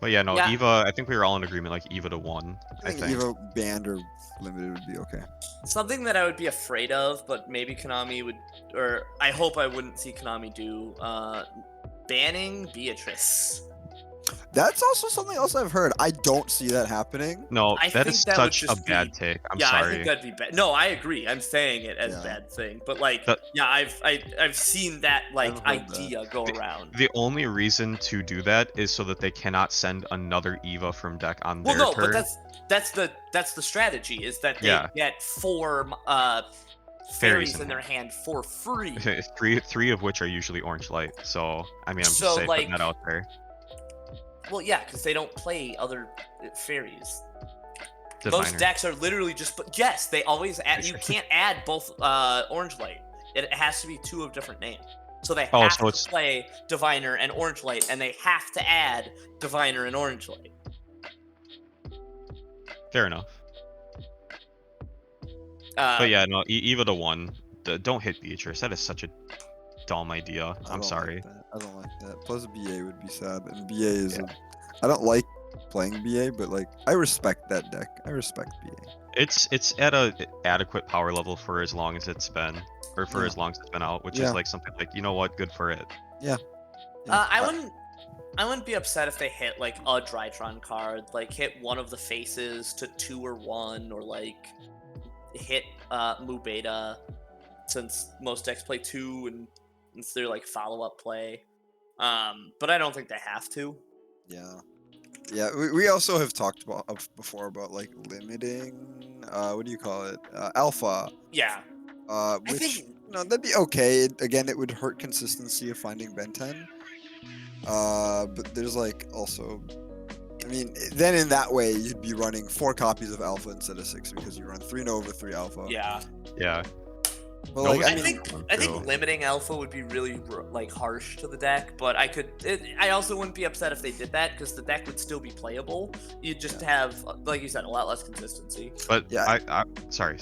But yeah, no, Yeah. Eva, I think we were all in agreement, like Eva to 1, I think Eva banned or limited would be okay. Something that I would be afraid of, but maybe Konami would, or I hope I wouldn't see Konami do, banning Beatrice. That's also something else I've heard. I don't see that happening. No, I that think is that would such a just bad be- take. I'm Yeah, I sorry. think that'd be bad. No, I agree. I'm saying it as Yeah. a bad thing, but like, But- yeah, I've seen that like I've heard that. idea go around. The only reason to do that is so that they cannot send another Eva from deck on Well, their no, turn. but that's the strategy is that they Yeah. get 4 fairies in their hand for free. three of which are usually Orange Light. So I mean, I'm So, just saying, like- putting that out there. Well, yeah, because they don't play other fairies. Diviner. Most decks are literally just. But yes, they always add. You can't add both Orange Light. It has to be 2 of different names. So they have so to it's- play Diviner and Orange Light, and they have to add Diviner and Orange Light. Fair enough. But yeah, no, Eva to 1. Don't hit Beatrice. That is such a dumb idea. I I'm don't sorry. Like that. I don't like that. Plus, BA would be sad, and BA is. I don't like playing BA, but, like, I respect that deck. I respect BA. It's at a adequate power level for as long as it's been, or for Yeah. as long as it's been out, which Yeah. is like something like, you know what, good for it. Yeah. I wouldn't be upset if they hit like a Drytron card, like hit one of the faces to 2 or 1, or like hit Mu Beta, since most decks play 2 and it's their like follow-up play. But I don't think they have to. Yeah. Yeah, we also have talked about before about, like, limiting, what do you call it? Alpha. Yeah. Which, think- that'd be okay. Again, it would hurt consistency of finding Ben 10. But there's, like, also, I mean, then in that way, you'd be running 4 copies of Alpha instead of 6, because you run 3 Nova, 3 Alpha. Yeah. Yeah. But, like, Nova's I mean, I think true. limiting Alpha would be really like harsh to the deck, but I also wouldn't be upset if they did that, because the deck would still be playable. You'd just have, like you said, a lot less consistency. But Yeah. I sorry.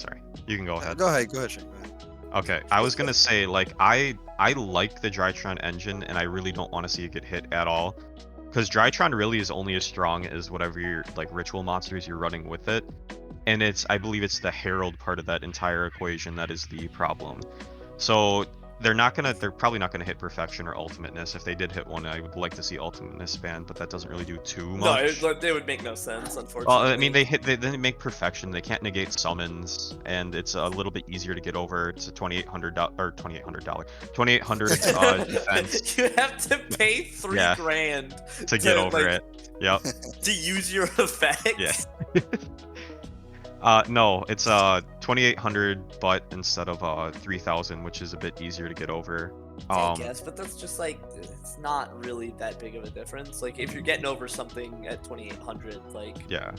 You can go ahead. go ahead, Shane. Go ahead. Okay, I was gonna say, like, I like the Drytron engine, and I really don't want to see it get hit at all, because Drytron really is only as strong as whatever your like ritual monsters you're running with it, and I believe it's the Herald part of that entire equation that is the problem. So they're probably not gonna hit Perfection or Ultimateness. If they did hit one, I would like to see Ultimateness banned, but that doesn't really do too No, much. they would make no sense, Well, unfortunately. I mean, they make Perfection. They can't negate summons, and it's a little bit easier to get over. It's a $2,800 defense. You have to pay Yeah. $3,000 To get over like, it. Yep. to use your effects. Yeah. No, it's 2,800, but instead of 3,000, which is a bit easier to get over. I guess, but that's just like, it's not really that big of a difference. Like, if you're getting over something at 2,800, like, Yeah.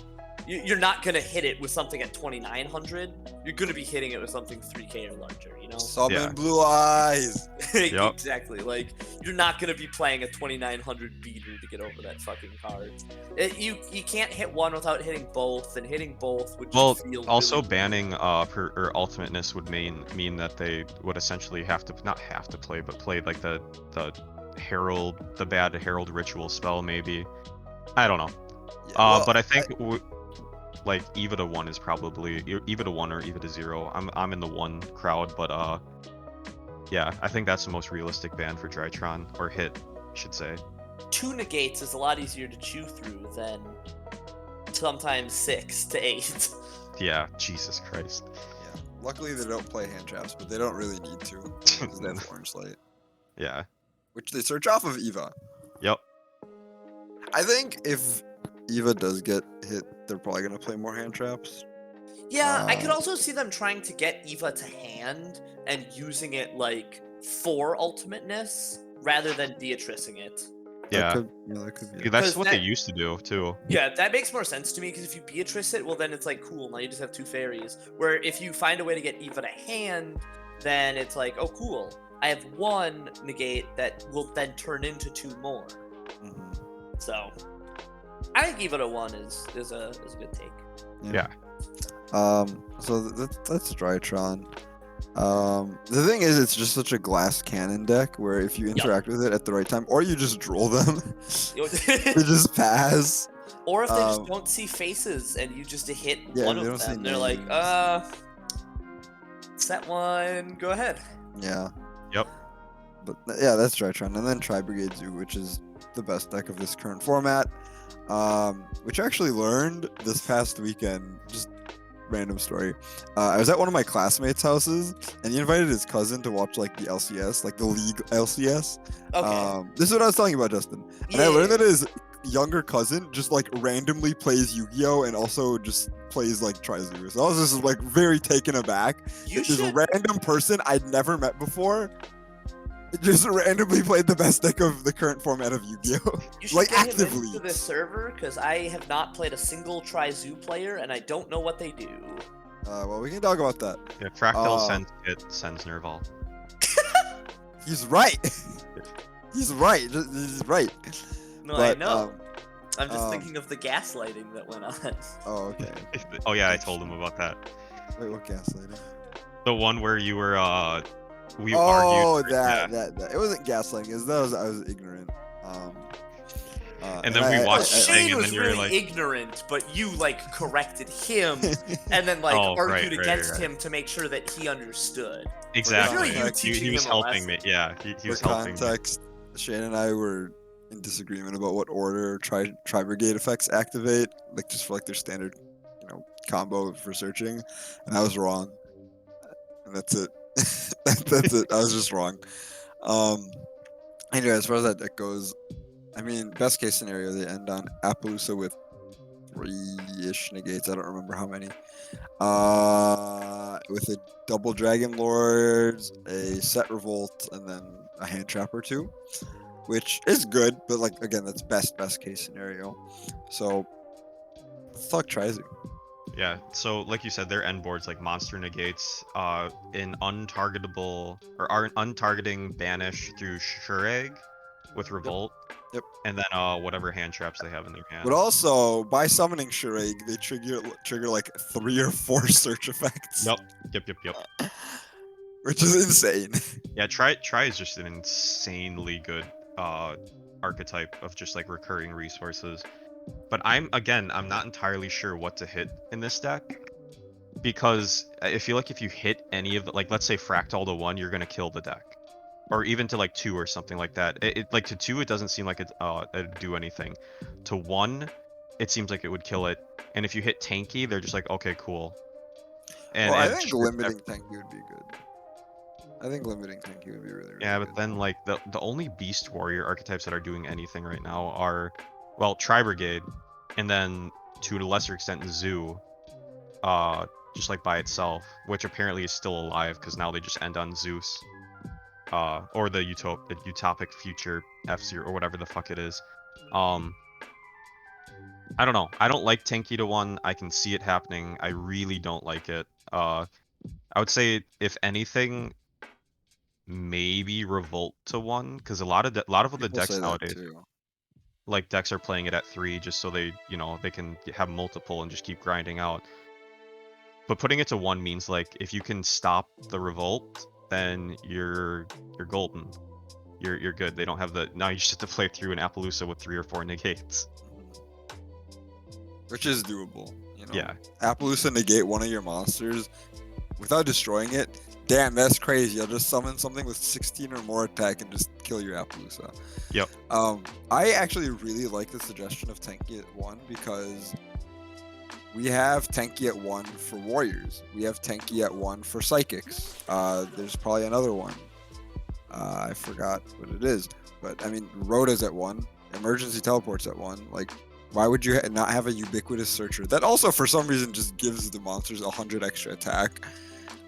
you're not gonna hit it with something at 2,900. You're gonna be hitting it with something 3K or larger, you know? Summon Yeah. blue eyes. Yep. Exactly. Like, you're not gonna be playing a 2,900 beater to get over that fucking card. You can't hit one without hitting both, and hitting both would Well, just feel also really... banning or Ultimateness would mean that they would essentially not have to play, but play like the Herald, the bad Herald ritual spell maybe. I don't know. Yeah, well, But I think like Eva to 1 is probably Eva to 1 or Eva to 0. I'm in the 1 crowd, but yeah, I think that's the most realistic ban for Drytron, or hit, I should say. 2 negates is a lot easier to chew through than sometimes 6 to 8. Yeah, Jesus Christ. yeah. Luckily, they don't play hand traps, but they don't really need to because they have Orange Light, Yeah. which they search off of Eva. Yep. I think if Eva does get hit, they're probably gonna play more hand traps. Yeah, I could also see them trying to get Eva to hand and using it like for ultimateness rather than Beatricing it. Yeah. That could be. Dude, that's 'Cause what they that- used to do too. Yeah, that makes more sense to me because if you Beatrice it, well then it's like cool, now you just have 2 fairies. Where if you find a way to get Eva to hand, then it's like, oh cool, I have 1 negate that will then turn into 2 more. Mhm. So I think Eva to 1 is a good take. Yeah. So that's Drytron. The thing is, it's just such a glass cannon deck where if you interact with it at the right time, or you just droll them, they just pass. Or if they just don't see faces and you just hit Yeah, one they of don't see them, they're like, names. set one, go ahead. Yeah. Yep. But yeah, that's Drytron, and then Tri Brigade Zoo, which is the best deck of this current format. Which I actually learned this past weekend. Just random story. I was at one of my classmates' houses, and he invited his cousin to watch like the LCS, like the League LCS. Okay. This is what I was telling you about, Justin. And I learned that his younger cousin just like randomly plays Yu-Gi-Oh and also just plays like Tri-Zoo. So I was just like very taken aback. You This should random person I'd never met before just randomly played the best deck of the current format of Yu-Gi-Oh. You should Like, get him actively. into this server because I have not played a single Tri-Zoo player and I don't know what they do. Well, we can talk about that. Yeah, Fractal sends Nerval. He's right. He's right. He's right. No, But, I know. I'm just um, thinking of the gaslighting that went on. Oh, okay. Oh yeah, I told him about that. Wait, what gaslighting? The one where you were we Oh, argued. that. It wasn't gaslighting. I was ignorant. And then we watched Shane thing, and was then you were really like, ignorant, but you like corrected him and then like Oh, argued right, against right. him to make sure that he understood. exactly. Really, you He teaching He was him a helping me. lesson. Yeah, he For was helping me. context, Shane and I were in disagreement about what order Tri Brigade effects activate, like just for like their standard, combo for searching, and I was wrong. And that's it. That's it. I was just wrong. Anyway, as far as that deck goes, I mean, best case scenario, they end on Appaloosa with 3-ish negates. I don't remember how many. With a double Dragon Lords, a set Revolt, and then a hand trap or 2, which is good, but like again, that's best case scenario. So let's talk Tri-Zoo. Yeah, so like you said, their end boards like monster negates, in untargetable or aren't untargeting banish through Shureg with Revolt. Yep. And then whatever hand traps they have in their hand. But also, by summoning Shureg, they trigger like 3 or 4 search effects. Yep. which is insane. Yeah, try is just an insanely good archetype of just like recurring resources. But I'm not entirely sure what to hit in this deck because I feel like if you hit any of the, like, let's say Fractal to 1, you're gonna kill the deck, or even to like 2 or something like that. Like to 2, it doesn't seem like it'd do anything. To 1, it seems like it would kill it. And if you hit tanky, they're just like, okay, cool. And Well, I it think triggers limiting tanky would be good. I think limiting tanky would be really, really Yeah, good. but then like the only Beast Warrior archetypes that are doing anything right now are, well, Tri Brigade, and then to a lesser extent Zoo, just like by itself, which apparently is still alive because now they just end on Zeus, or the Utopic Future F-Zero or whatever the fuck it is. I don't know. I don't like Tenki to 1. I can see it happening. I really don't like it. I would say if anything, maybe Revolt to 1, because a lot of the People decks say that nowadays, too. like decks are playing it at 3 just so they, they can have multiple and just keep grinding out. But putting it to 1 means like if you can stop the Revolt, then you're golden. You're good. They don't have the, now you just have to play through an Appaloosa with 3 or 4 negates. Which is doable, you know. Yeah. Appaloosa negate one of your monsters without destroying it. Damn, that's crazy. I'll just summon something with 16 or more attack and just kill your Appaloosa. Yep. I actually really like the suggestion of Tenki at 1 because we have Tenki at 1 for Warriors. We have Tenki at 1 for Psychics. There's probably another one. I forgot what it is. But, I mean, Rhoda's at 1. Emergency Teleport's at 1. Like, why would you not have a Ubiquitous Searcher? That also, for some reason, just gives the monsters 100 extra attack.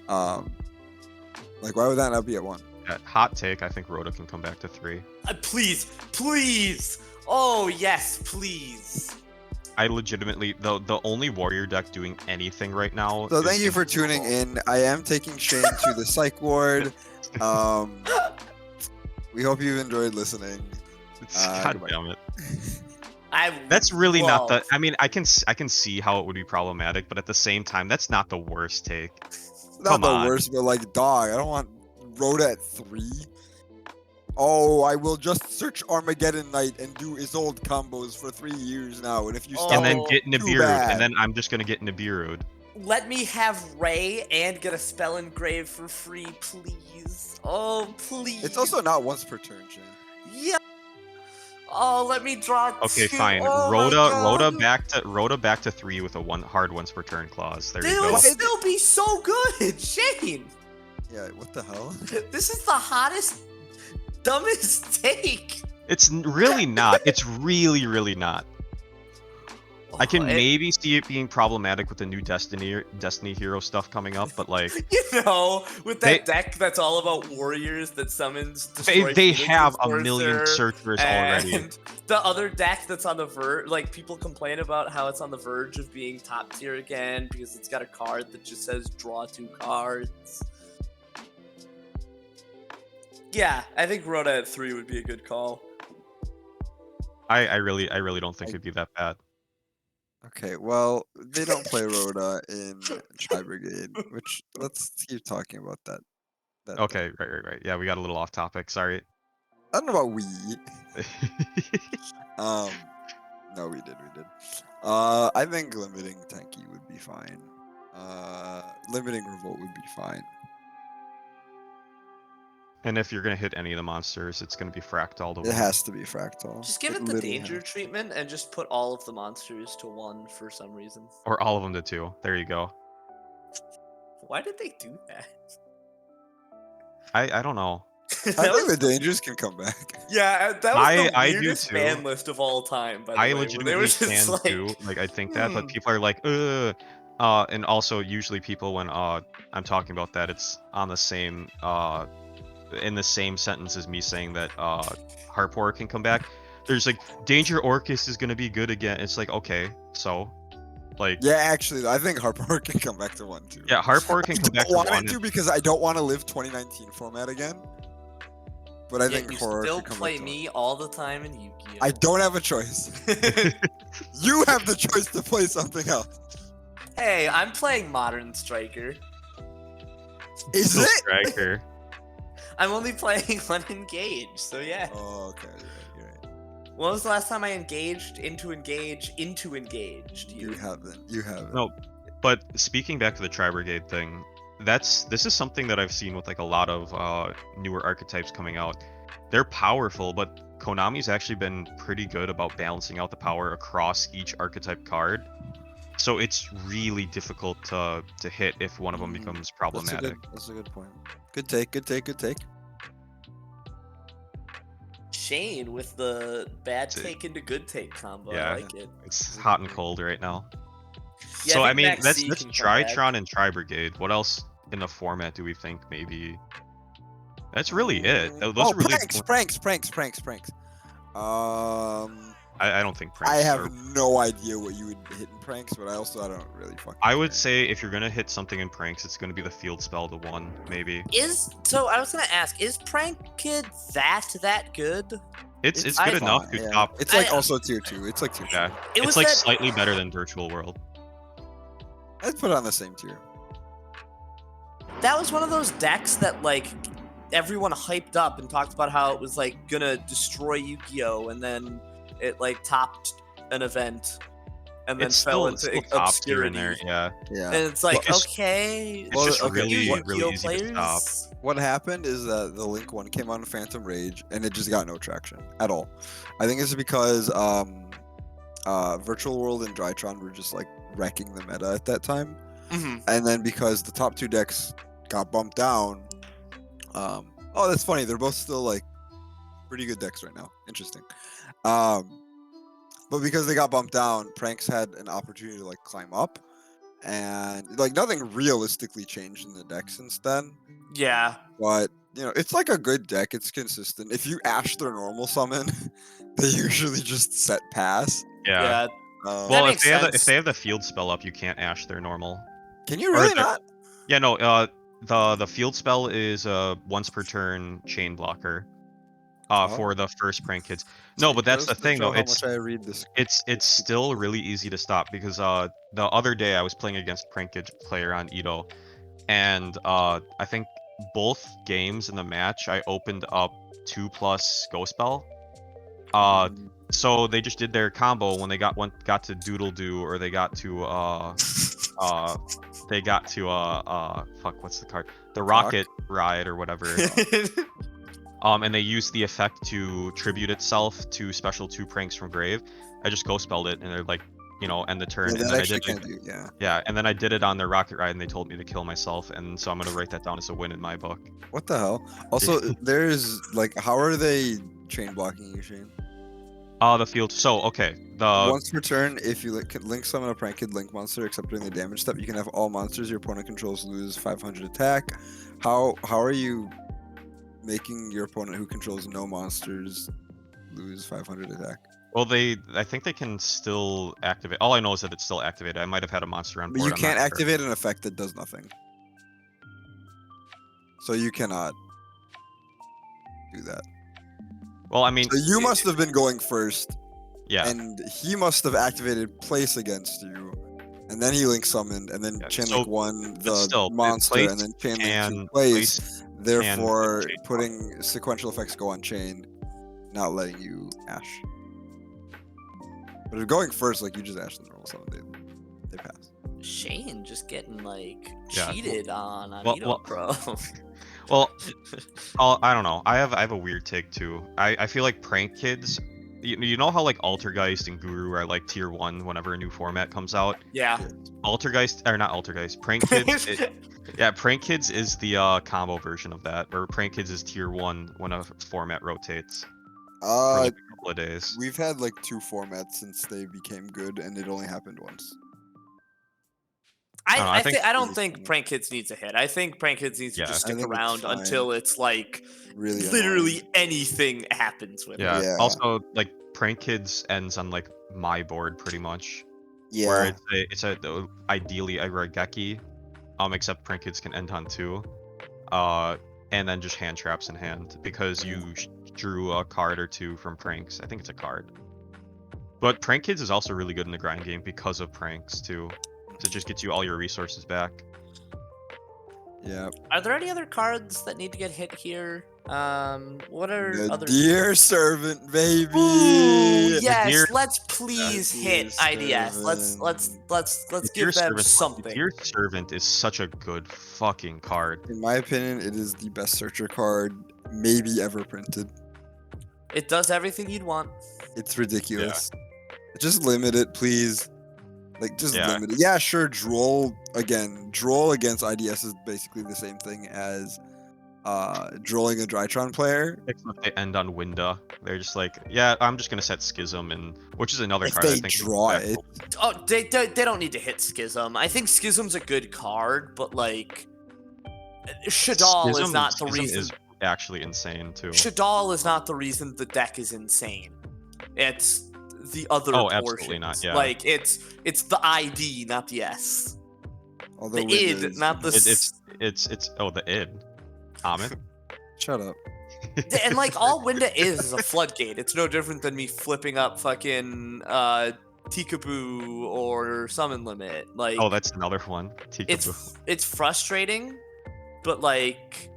Like, why would that not be at 1? Hot take, I think Rhoda can come back to 3. Please, please. Oh yes, please. I legitimately, the only warrior deck doing anything right now. So thank you for tuning in. I am taking Shane to the psych ward. We hope you enjoyed listening. God damn it. That's really not the. I mean, I can see how it would be problematic, but at the same time, that's not the worst take. Not the worst, but like, dog, I don't want Rhoda at 3. Oh, I will just search Armageddon Knight and do Isolde combos for 3 years now, and if you stop, and then get too Nibiru'd, bad. and then I'm just gonna get Nibiru'd. Let me have Ray and get a spell engrave for free, please. Oh, please. It's also not once per turn, Shane. Yeah. Oh, let me draw. Okay, 2. fine. Oh Rhoda back to 3 with a hard once per turn clause. There you go. It would still be so good, Shane. Yeah, what the hell? This is the hottest, dumbest take. It's really not. It's really, really not. I can maybe see it being problematic with the new Destiny Hero stuff coming up, but like, with that deck that's all about warriors that summons. They have a million searchers already. And the other deck that's on the verge, like people complain about how it's on the verge of being top tier again because it's got a card that just says draw 2 cards. Yeah, I think Rhoda at 3 would be a good call. I really don't think it'd be that bad. Okay, well, they don't play Rhoda in Tri Brigade, which, let's keep talking about that. Okay, right. Yeah, we got a little off topic. Sorry. I don't know about we. No, we did. I think limiting Tenki would be fine. Limiting Revolt would be fine. And if you're gonna hit any of the monsters, it's gonna be Fractal to 1. It has to be Fractal. Just give it the danger treatment and just put all of the monsters to 1 for some reason. Or all of them to 2. There you go. Why did they do that? I don't know. I think the dangers can come back. Yeah, that was the weirdest do ban list of all time. By the way, legitimately can too. Like, I think that, but people are like, ugh. And also, usually people, when I'm talking about that, it's on the same in the same sentence as me saying that Harp Horror can come back. There's like, Danger Orcus is gonna be good again. It's like, okay, so, like, yeah, actually, I think Harp Horror can come back to 1 too. Yeah, Harp Horror can come back to 1. I want it to because I don't want to live 2019 format again. But I think Horror still can come play back to me all the time in Yu-Gi-Oh. I don't have a choice. You have the choice to play something else. Hey, I'm playing Modern Striker. Is Still it? striker. I'm only playing one engage, so yeah. Oh, okay. You're right. When was the last time I engaged into engaged? You haven't. You haven't. No, but speaking back to the Tri Brigade thing, this is something that I've seen with like a lot of newer archetypes coming out. They're powerful, but Konami's actually been pretty good about balancing out the power across each archetype card. So it's really difficult to hit if one of them becomes problematic. That's a good point. Good take. Good take. Good take. Shane with the bad It's a- take into good take combo. Yeah. I like it. It's hot and cold right now. Yeah, So I I think mean, Max that's C that's can come back. Tritron and Tri Brigade. What else in the format do we think maybe? That's really it. Those Oh, are really. pranks. I don't think pranks I have are. no idea what you would hit in pranks, but I don't really fucking. I would care. say if you're gonna hit something in pranks, it's gonna be the field spell to one, maybe. So I was gonna ask, is Prank Kid that good? It's It's good fine, enough to yeah. top. It's like I- also tier 2. It's like tier 2. Yeah, It was it's like that- slightly better than Virtual World. I'd put it on the same tier. That was one of those decks that like everyone hyped up and talked about how it was like gonna destroy Yu-Gi-Oh, and then it like topped an event and then It's fell still into top tier in obscurity. there. Yeah, Yeah. And it's like, Well, it's- okay, it's just okay, really you really Yu-Gi-Oh easy to top. players. What happened is that the Link one came out in Phantom Rage, and it just got no traction at all. I think it's because Virtual World and Drytron were just like wrecking the meta at that time, and then because the top two decks got bumped down. Oh, that's funny. They're both still like pretty good decks right now. Interesting. But because they got bumped down, Pranks had an opportunity to like climb up, and like nothing realistically changed in the deck since then. Yeah. But you know, it's like a good deck. It's consistent. If you Ash their normal summon, they usually just set pass. Yeah. Um, Well, makes if sense. they have the field spell up, you can't Ash their normal. can you or really the- not? Yeah, no. The field spell is once per turn chain blocker. For the first Prank Kids. No, but that's Goes the to thing show though. how much I read this. It's still really easy to stop because the other day I was playing against Prank Kids player on Ito, and I think both games in the match I opened up 2+ Go Spell. So they just did their combo when they got to Doodle Doo, or they got to fuck, what's the card? The Rocket Ride or whatever. And they used the effect to tribute itself to special 2 pranks from Grave. I just Go Spelled it, and they're like, end the turn. Yeah, and that then I actually did can do. Yeah. Yeah, and then I did it on their Rocket Ride, and they told me to kill myself, and so I'm gonna write that down as a win in my book. What the hell? Also, there's like, how are they chain blocking you, Shane? The field. So okay, Once per turn, if you link summon a Prank Kid Link monster, except during the damage step, you can have all monsters your opponent controls lose 500 attack. How are you making your opponent who controls no monsters lose 500 attack? well, I think they can still activate. All I know is that it's still activated. I might have had a monster on But board. you I'm can't not sure. activate an effect that does nothing. So you cannot do that. Well, I mean, So you must have been going first, yeah. and he must have activated place against you, and then he link summoned, and then Yeah, chain so- link one but the still, monster, place and then chain link can- two place. can Therefore, chain block. putting sequential effects go on chain, not letting you Ash. But if going first, like you just Ash the normal summon, they pass. Shane just getting like Yeah. cheated on Well- Ito well- Pro. Well, I don't know. I have a weird take too. I feel like Prank Kids. You know how like Altergeist and Guru are like tier 1 whenever a new format comes out. Yeah. Altergeist, or not Altergeist, Prank Kids. Yeah, Prank Kids is the combo version of that, where Prank Kids is tier 1 when a format rotates for like a couple of days. We've had like 2 formats since they became good, and it only happened once. I think- I don't Really think funny. Prank Kids needs a hit. I think Prank Kids needs to Yeah. just I stick think it's around fine. until it's like Really literally annoying. anything happens with it. Yeah. Yeah. Also, like Prank Kids ends on like my board pretty much, Yeah. where it's ideally a Raigeki, except Prank Kids can end on 2, and then just hand traps in hand because you drew a card or 2 from pranks. I think it's a card. But Prank Kids is also really good in the grind game because of pranks too. So it just gets you all your resources back. Yeah. Are there any other cards that need to get hit here? What are The other? dear servant, baby. Ooh, yes. Deer- Let's please Dear hit IDS. servant. The Give Deer them Servant, the something. Deer Servant is such a good fucking card. In my opinion, it is the best searcher card maybe ever printed. It does everything you'd want. It's ridiculous. Just limit it, please. Like, just Yeah. limit it. Yeah, sure. Droll against IDS is basically the same thing as drolling a Drytron player. Except they end on Winda. They're just like, yeah, I'm just gonna set Schism, and which is another If card I they think. draw it. Oh, they don't need to hit Schism. I think Schism's a good card, but like, Shadal is not the Schism reason. is actually insane too. Shadal is not the reason the deck is insane. It's the other Oh, portions. absolutely not, yeah. Like it's the ID, not the S. Although The Windows- id, not the It's the id. Amit. Shut up. And like all Winda is a floodgate. It's no different than me flipping up fucking Tikaboo or Summon Limit. Like Oh, that's another one. it's frustrating, but like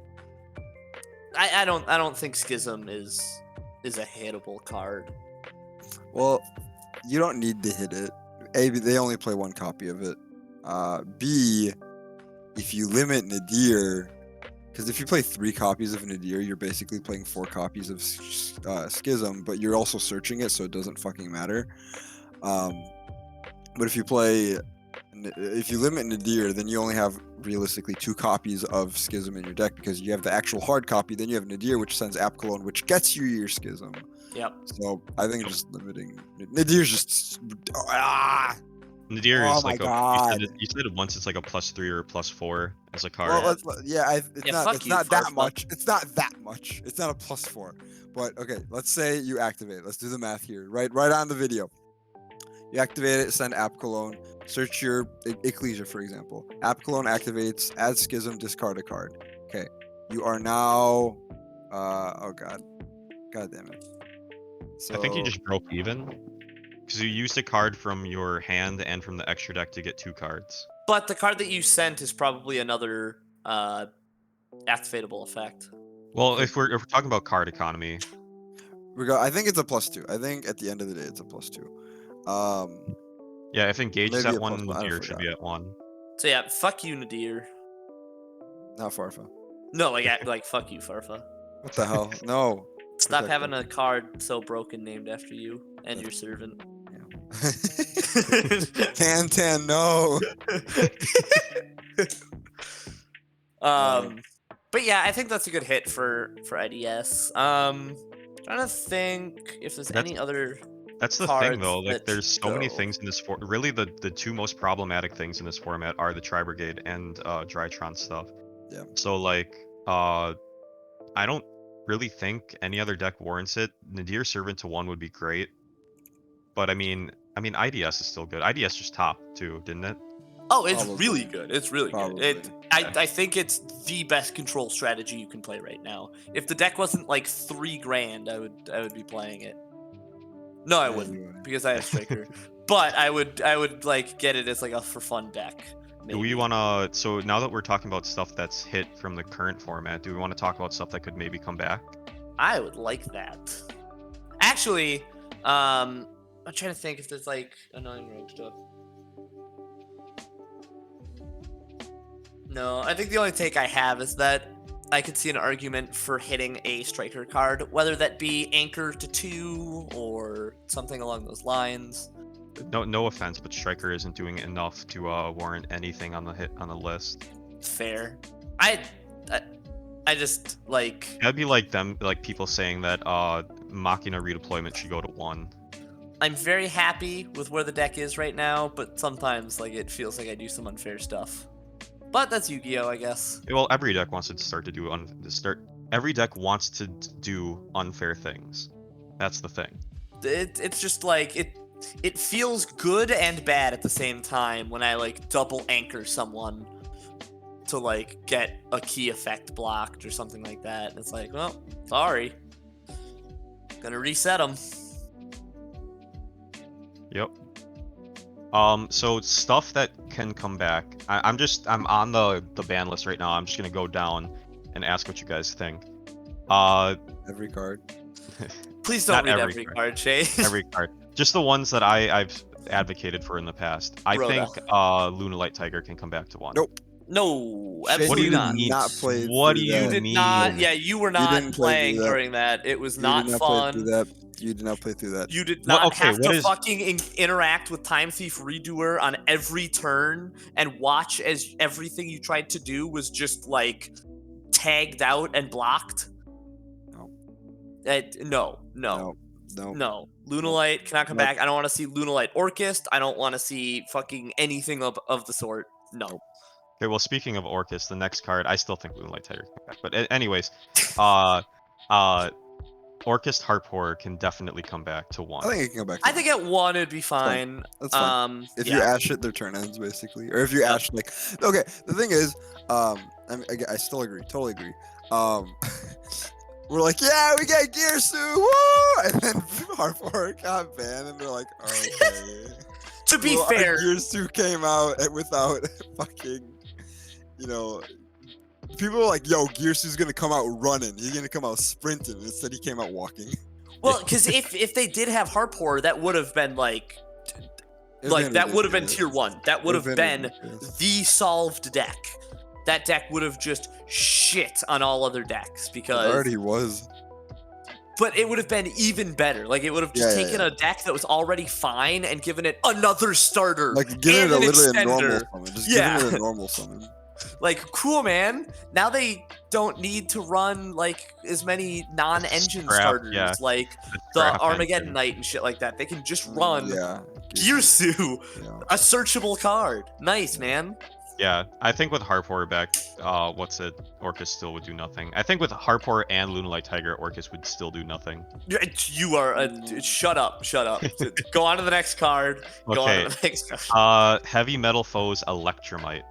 I don't think Schism is a hittable card. Well, you don't need to hit it. A, they only play one copy of it. B, if you limit Nadir, because if you play 3 copies of Nadir, you're basically playing 4 copies of Schism, but you're also searching it, so it doesn't fucking matter. But if you limit Nadir, then you only have realistically 2 copies of Schism in your deck, because you have the actual hard copy, then you have Nadir, which sends Apcolone, which gets you your Schism. Yep. So I think just limiting Nadir's just Nadir Oh is my like God. you said it once. It's like a +3 or a +4 as a card. well, it's fuck you, not that Farfa. much. It's not that much. It's not a +4. But okay, let's say you activate it. Let's do the math here. Right on the video. You activate it, send Apcolone, search your Ecclesia, for example. Apcolone activates, add Schism, discard a card. Okay. You are now oh god. God damn it. So I think you just broke even because you used a card from your hand and from the extra deck to get 2 cards. But the card that you sent is probably another activatable effect. Well, if we're talking about card economy, I think it's a +2. I think at the end of the day it's a +2. yeah, if Engage is Maybe at a 1, +1, I Nadir should forgot. be at 1. So yeah, fuck you, Nadir. Not Farfa. No, like fuck you, Farfa. What the hell? No. Stop Protect having a card so broken named after you and your servant. Tan, no. But yeah, I think that's a good hit for IDS. Trying to think if there's any other. That's the cards thing, though. Like, that there's so many go. things in this really, the 2 most problematic things in this format are the Tri-Brigade and Drytron stuff. Yeah. So, like, I don't really think any other deck warrants it. Nadir Servant to 1 would be great. But, I mean, IDS is still good. IDS just topped, too, didn't it? Oh, it's Probably. really good. It's really Probably. good. I think it's the best control strategy you can play right now. If the deck wasn't like $3,000, I would be playing it. No, I wouldn't, Anyway. because I have Striker. But I would like get it as like a for fun deck. Do we maybe. want to? So now that we're talking about stuff that's hit from the current format, do we want to talk about stuff that could maybe come back? I would like that. Actually, I'm trying to think if there's like annoying rogue stuff. No, I think the only take I have is that I could see an argument for hitting a striker card, whether that be Anchor to 2 or something along those lines. No offense, but Striker isn't doing enough to warrant anything on the list. Fair. I just like. That'd be like people saying that Machina redeployment should go to 1. I'm very happy with where the deck is right now, but sometimes like it feels like I do some unfair stuff. But that's Yu-Gi-Oh, I guess. Well, every deck wants to start to do every deck wants to do unfair things. That's the thing. It's just like it feels good and bad at the same time when I like double anchor someone to like get a key effect blocked or something like that. And it's like, well, sorry. Gonna reset them. Yep. So stuff that can come back. I'm on the ban list right now. I'm just gonna go down and ask what you guys think. Every card. Please don't Not read every every card. card, Shay. Every card. Just the ones that I've advocated for in the past. I Rhoda. think Lunalight Tiger can come back to 1. Nope. No, Shane, absolutely you not. did not play What through do You you that. did mean? not. Yeah, you were not didn't play through playing that. during that. It was You not did not play through fun. that. You did not play through that. You did What- not okay, have what to is- fucking interact with Time Thief Redoer on every turn and watch as everything you tried to do was just like tagged out and blocked. No. No. No. Lunalight cannot come Nope. back. I don't want to see Lunalight Orchist. I don't want to see fucking anything of the sort. No. Nope. Okay, well, speaking of Orcus, the next card, I still think Lunalight Tiger can come back. But anyways, Orcus Harp Horror can definitely come back to 1. I think it can go back. To I think at 1 it'd be fine. That's fine. If you yeah. ash it, their turn ends basically. Or if you ash like, okay. The thing is, I still agree. Totally agree. We're like, yeah, we got Gearsu, woo! And then Harper got banned, and they're like, okay. To be Well, fair, Gearsu came out without fucking, people were like, yo, Gearsu's gonna come out running. He's gonna come out sprinting. Instead, he came out walking. well, because if they did have Harp Horror, that would have been like that would have been tier 1. That would have been the solved deck. That deck would have just shit on all other decks because It already was. but it would have been even better. Like it would have just taken a deck that was already fine and given it another starter. Like giving and it an literally a normal extender. summon. Just Yeah. giving it a normal summon. Like cool, man. Now they don't need to run like as many non-engine Scrap, starters yeah. like the Scrap Armageddon engine. Knight and shit like that. They can just run Yeah. Gearsu, Yeah. a searchable card. Nice, man. Yeah, I think with Harp Horror back, Orcus still would do nothing. I think with Harp Horror and Lunalight Tiger, Orcus would still do nothing. You are shut up. Go on to the next card. Go on Okay. to the next card. Heavy Metal Foes Electromite.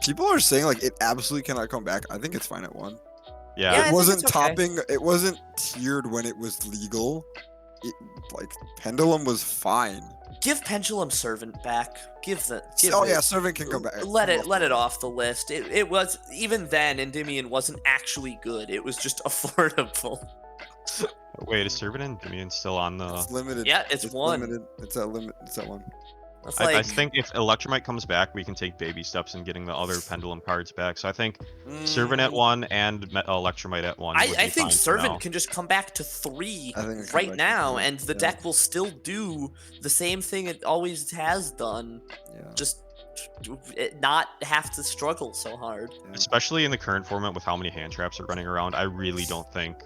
People are saying like it absolutely cannot come back. I think it's fine at 1. Yeah. Yeah, I It think wasn't it's okay. topping. It wasn't tiered when it was legal. Like Pendulum was fine. Give Pendulum Servant back. Give Oh it. yeah, Servant can come back. Let it off the list. It was even then Endymion wasn't actually good. It was just affordable. Wait, is Servant and Endymion still on the... It's limited. Yeah, it's 1. Limited. It's at limit. It's at 1. That's I like think if Electromite comes back, we can take baby steps in getting the other Pendulum cards back. So I think Servant at 1 and Electromite at 1. would I be think fine for Servant now. can just come back to 3 I think it can right come back to now, 3, and the yeah. deck will still do the same thing it always has done. Yeah. Just not have to struggle so hard. Yeah. Especially in the current format with how many hand traps are running around, I really don't think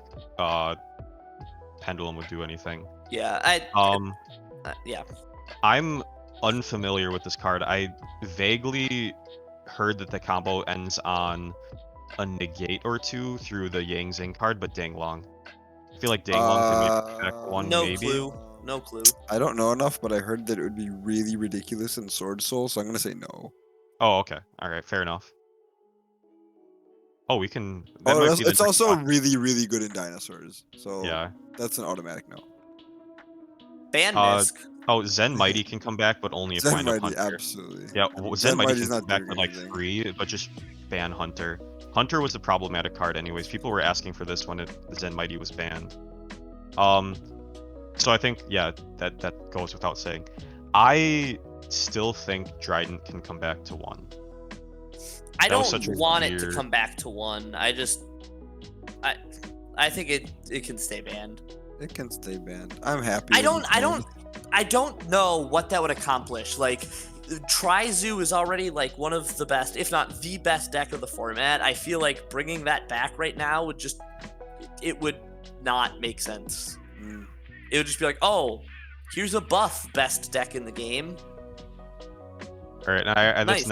Pendulum would do anything. Yeah, yeah. I'm unfamiliar with this card. I vaguely heard that the combo ends on a negate or 2 through the Yang Zing card, but Danglong. I feel like Danglong can make back 1 No maybe. clue. No clue. I don't know enough, but I heard that it would be really ridiculous in Sword Soul, so I'm gonna say no. Oh, okay. All right, fair enough. Oh, we can. That Oh, might it's be the it's next also box. really, really good in Dinosaurs. So Yeah. that's an automatic no. Ban Uh, Misk. Oh, Zen Mighty can come back, but only if Zen wind up Mighty, Hunter. absolutely. Yeah, Zen Mighty Mighty's can come not back doing with like anything. 3, but just ban Hunter. Hunter was the problematic card anyways. People were asking for this when Zen Mighty was banned. So I think, yeah, that goes without saying. I still think Trident can come back to 1. I that was don't such a want it to weird- come back to 1. I think it can stay banned. It can stay banned. I'm happy. I that it's banned. I don't know what that would accomplish. Like Tri-Zoo is already like one of the best, if not the best deck of the format. I feel like bringing that back right now would just it would not make sense. Mm. It would just be like, "Oh, here's a buff best deck in the game." All right, and Nice.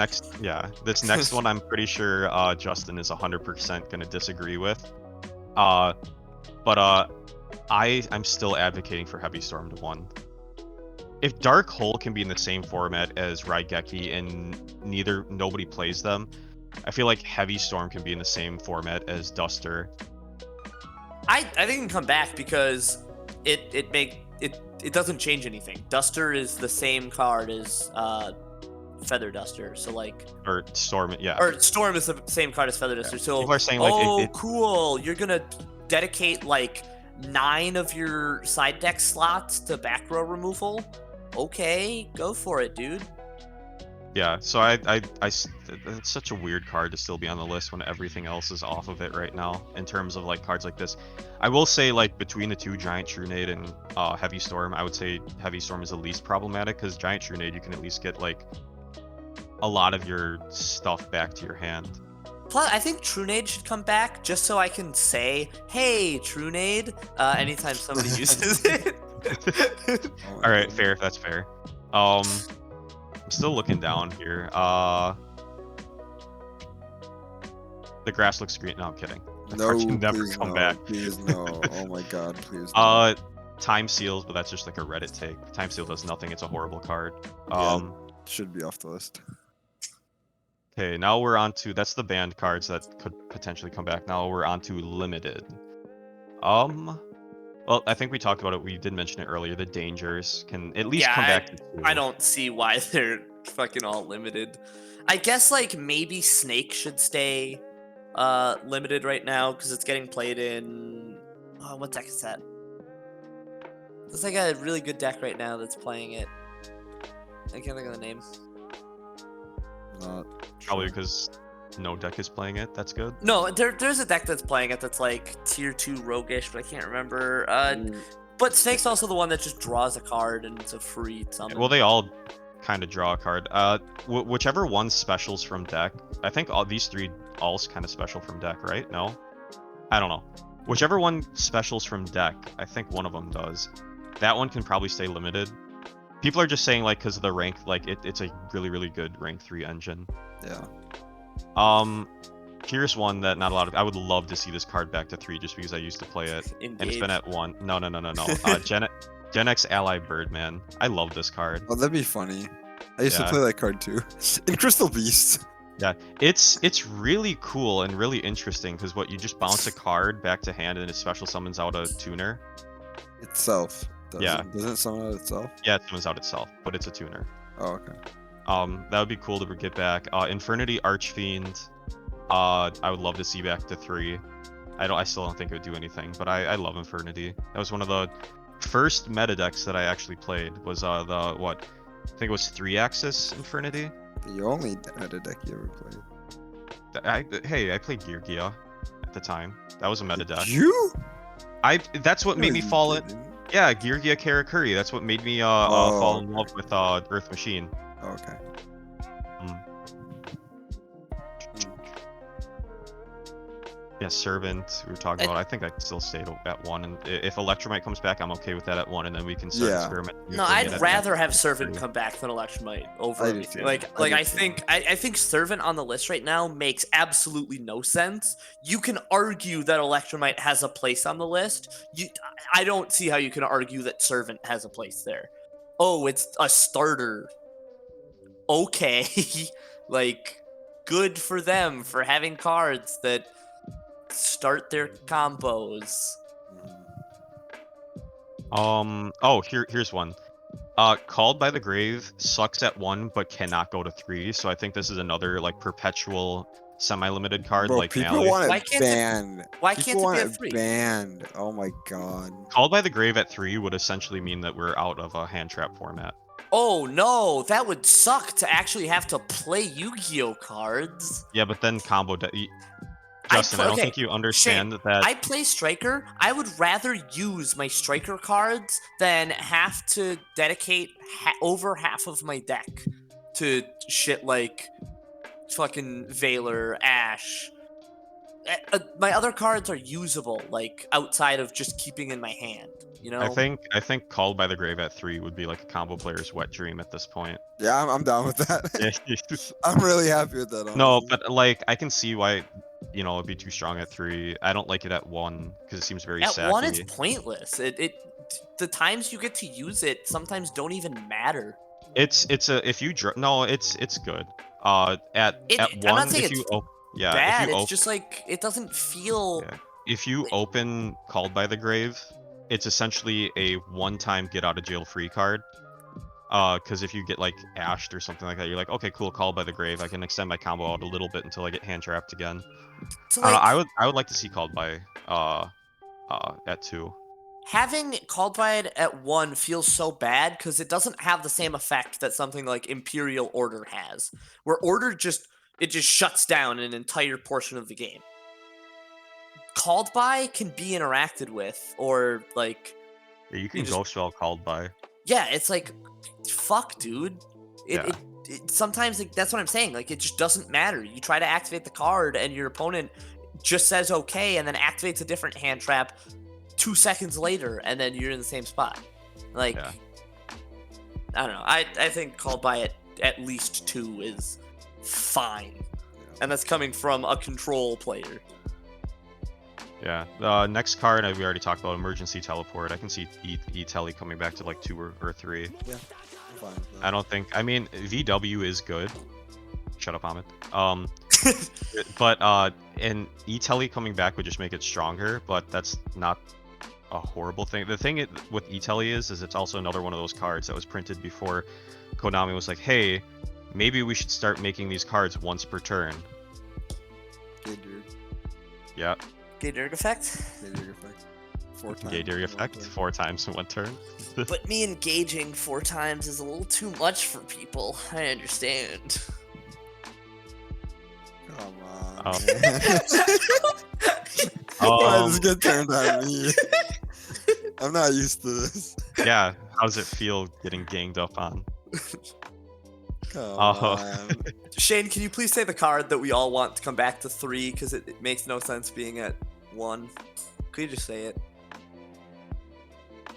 this next one, I'm pretty sure Justin is 100% gonna disagree with. But I'm still advocating for Heavy Storm to 1. If Dark Hole can be in the same format as Raigeki and nobody plays them, I feel like Heavy Storm can be in the same format as Duster. I think it can come back because it it doesn't change anything. Duster is the same card as Feather Duster, so like, or Storm, yeah. or Storm is the same card as Feather Duster. So People are saying like oh, cool, you're gonna dedicate like 9 of your side deck slots to back row removal. Okay, go for it, dude. yeah. So it's such a weird card to still be on the list when everything else is off of it right now in terms of like cards like this. I will say like between the two, Giant Trunade and Heavy Storm, I would say Heavy Storm is the least problematic because Giant Trunade you can at least get like a lot of your stuff back to your hand. Plus, I think Trunade should come back just so I can say, "Hey, Trunade," anytime somebody uses it. All right, fair. That's fair. I'm still looking down here. The grass looks green. No, I'm kidding. The No, card can never please come no, back. please no. Oh my god, please no. Time Seals, but that's just like a Reddit take. Time Seal does nothing. It's a horrible card. Yeah. Should be off the list. Okay, now we're on to, that's the banned cards that could potentially come back. Now we're on to limited. Well, I think we talked about it. We did mention it earlier. The Dangers can at least come back to 2. I don't see why they're fucking all limited. I guess like maybe Snake should stay limited right now because it's getting played in. Oh, what deck is that? There's like a really good deck right now that's playing it. I can't think of the name. Not Probably because no deck is playing it. That's good. No, there's a deck that's playing it that's like tier 2 roguish, but I can't remember. But Snake's also the one that just draws a card and it's a free summon. Well, they all kind of draw a card. Whichever one specials from deck. I think all these 3 all kind of special from deck, right? No, I don't know. Whichever one specials from deck, I think one of them does. That one can probably stay limited. People are just saying like because of the rank, like it's a really good rank 3 engine. Yeah. Here's one that not a lot of. I would love to see this card back to 3 just because I used to play it. Engage. And it's been at 1. No. Gen X Ally Birdman. I love this card. Oh, that'd be funny. I used to play that card too. In Crystal Beast. Yeah, it's really cool and really interesting because what you just bounce a card back to hand and it special summons out a tuner. Itself. Yeah. Doesn't it summon out itself? Yeah, it summons out itself, but it's a tuner. Oh, okay. That would be cool to get back. Infernity Archfiend. I would love to see back to 3. I still don't think it would do anything, but I love Infernity. That was one of the first meta decks that I actually played. Was I think it was 3-axis Infernity. The only meta deck you ever played. I played Geargia at the time. That was a meta deck. You? That's what made me fall in. Yeah, Geargia Karakuri. That's what made me fall in love with Earth Machine. Oh, okay. Yeah, Servant. We were talking about. I think I still stayed at 1, and if Electromite comes back, I'm okay with that at 1, and then we can start experimenting. No, I'd rather have Servant come back than Electromite over everything. I think Servant on the list right now makes absolutely no sense. You can argue that Electromite has a place on the list. I don't see how you can argue that Servant has a place there. Oh, it's a starter. Okay, like good for them for having cards that start their combos. Here's one. Called by the Grave sucks at 1 but cannot go to 3, so I think this is another like perpetual semi-limited card. Bro, like people want it banned. Why can't it be at 3? Banned. Oh my god. Called by the Grave at 3 would essentially mean that we're out of a hand trap format. Oh no, that would suck to actually have to play Yu-Gi-Oh cards. Yeah, but then combo Justin, I don't think you understand that. I play Striker. I would rather use my Striker cards than have to dedicate over half of my deck to shit like fucking Valor, Ash. My other cards are usable, like outside of just keeping in my hand. You know. I think Called by the Grave at 3 would be like a combo player's wet dream at this point. Yeah, I'm down with that. I'm really happy with that. Honestly. No, but like I can see why. It'd be too strong at 3. I don't like it at 1 because it seems very sacky. At 1, it's pointless. The times you get to use it sometimes don't even matter. It's good. At 1, I'm not saying if you bad. It's just like it doesn't feel. Yeah. If you open Called by the Grave, it's essentially a one-time get out of jail free card. Because if you get like ashed or something like that, you're like, okay, cool, called by the grave. I can extend my combo out a little bit until I get hand trapped again. So I don't know, like I would like to see called by at 2. having called by it at 1 feels so bad because it doesn't have the same effect that something like Imperial Order has, where Order just shuts down an entire portion of the game. Called by can be interacted with, or like Yeah, you you can just ghost spell called by. yeah, it's like fuck, dude. It, Yeah. it sometimes like, that's what I'm saying. Like it just doesn't matter. You try to activate the card and your opponent just says okay and then activates a different hand trap 2 seconds later, and then you're in the same spot. Like, Yeah. I don't know. I think called by it at least 2 is fine, and that's coming from a control player. Yeah. Next card we already talked about, emergency teleport. I can see E-Telly coming back to like 2 or 3. Yeah, I'm fine with that. I don't think. I mean, VW is good. Shut up, Ahmed. But and E-Telly coming back would just make it stronger, but that's not a horrible thing. The thing with E-Telly is it's also another one of those cards that was printed before Konami was like, hey, maybe we should start making these cards once per turn. Gator. Yeah. Gator effect. Gator effect. 4 times. Gator in one effect turn. 4 times in 1 turn. But me engaging 4 times is a little too much for people. I understand. Come on. Oh. Man. Why does it get turned on me? I'm not used to this. Yeah. How does it feel getting ganged up on? Come Oh. on. Shane, can you please say the card that we all want to come back to 3 because it makes no sense being at 1? Could you just say it?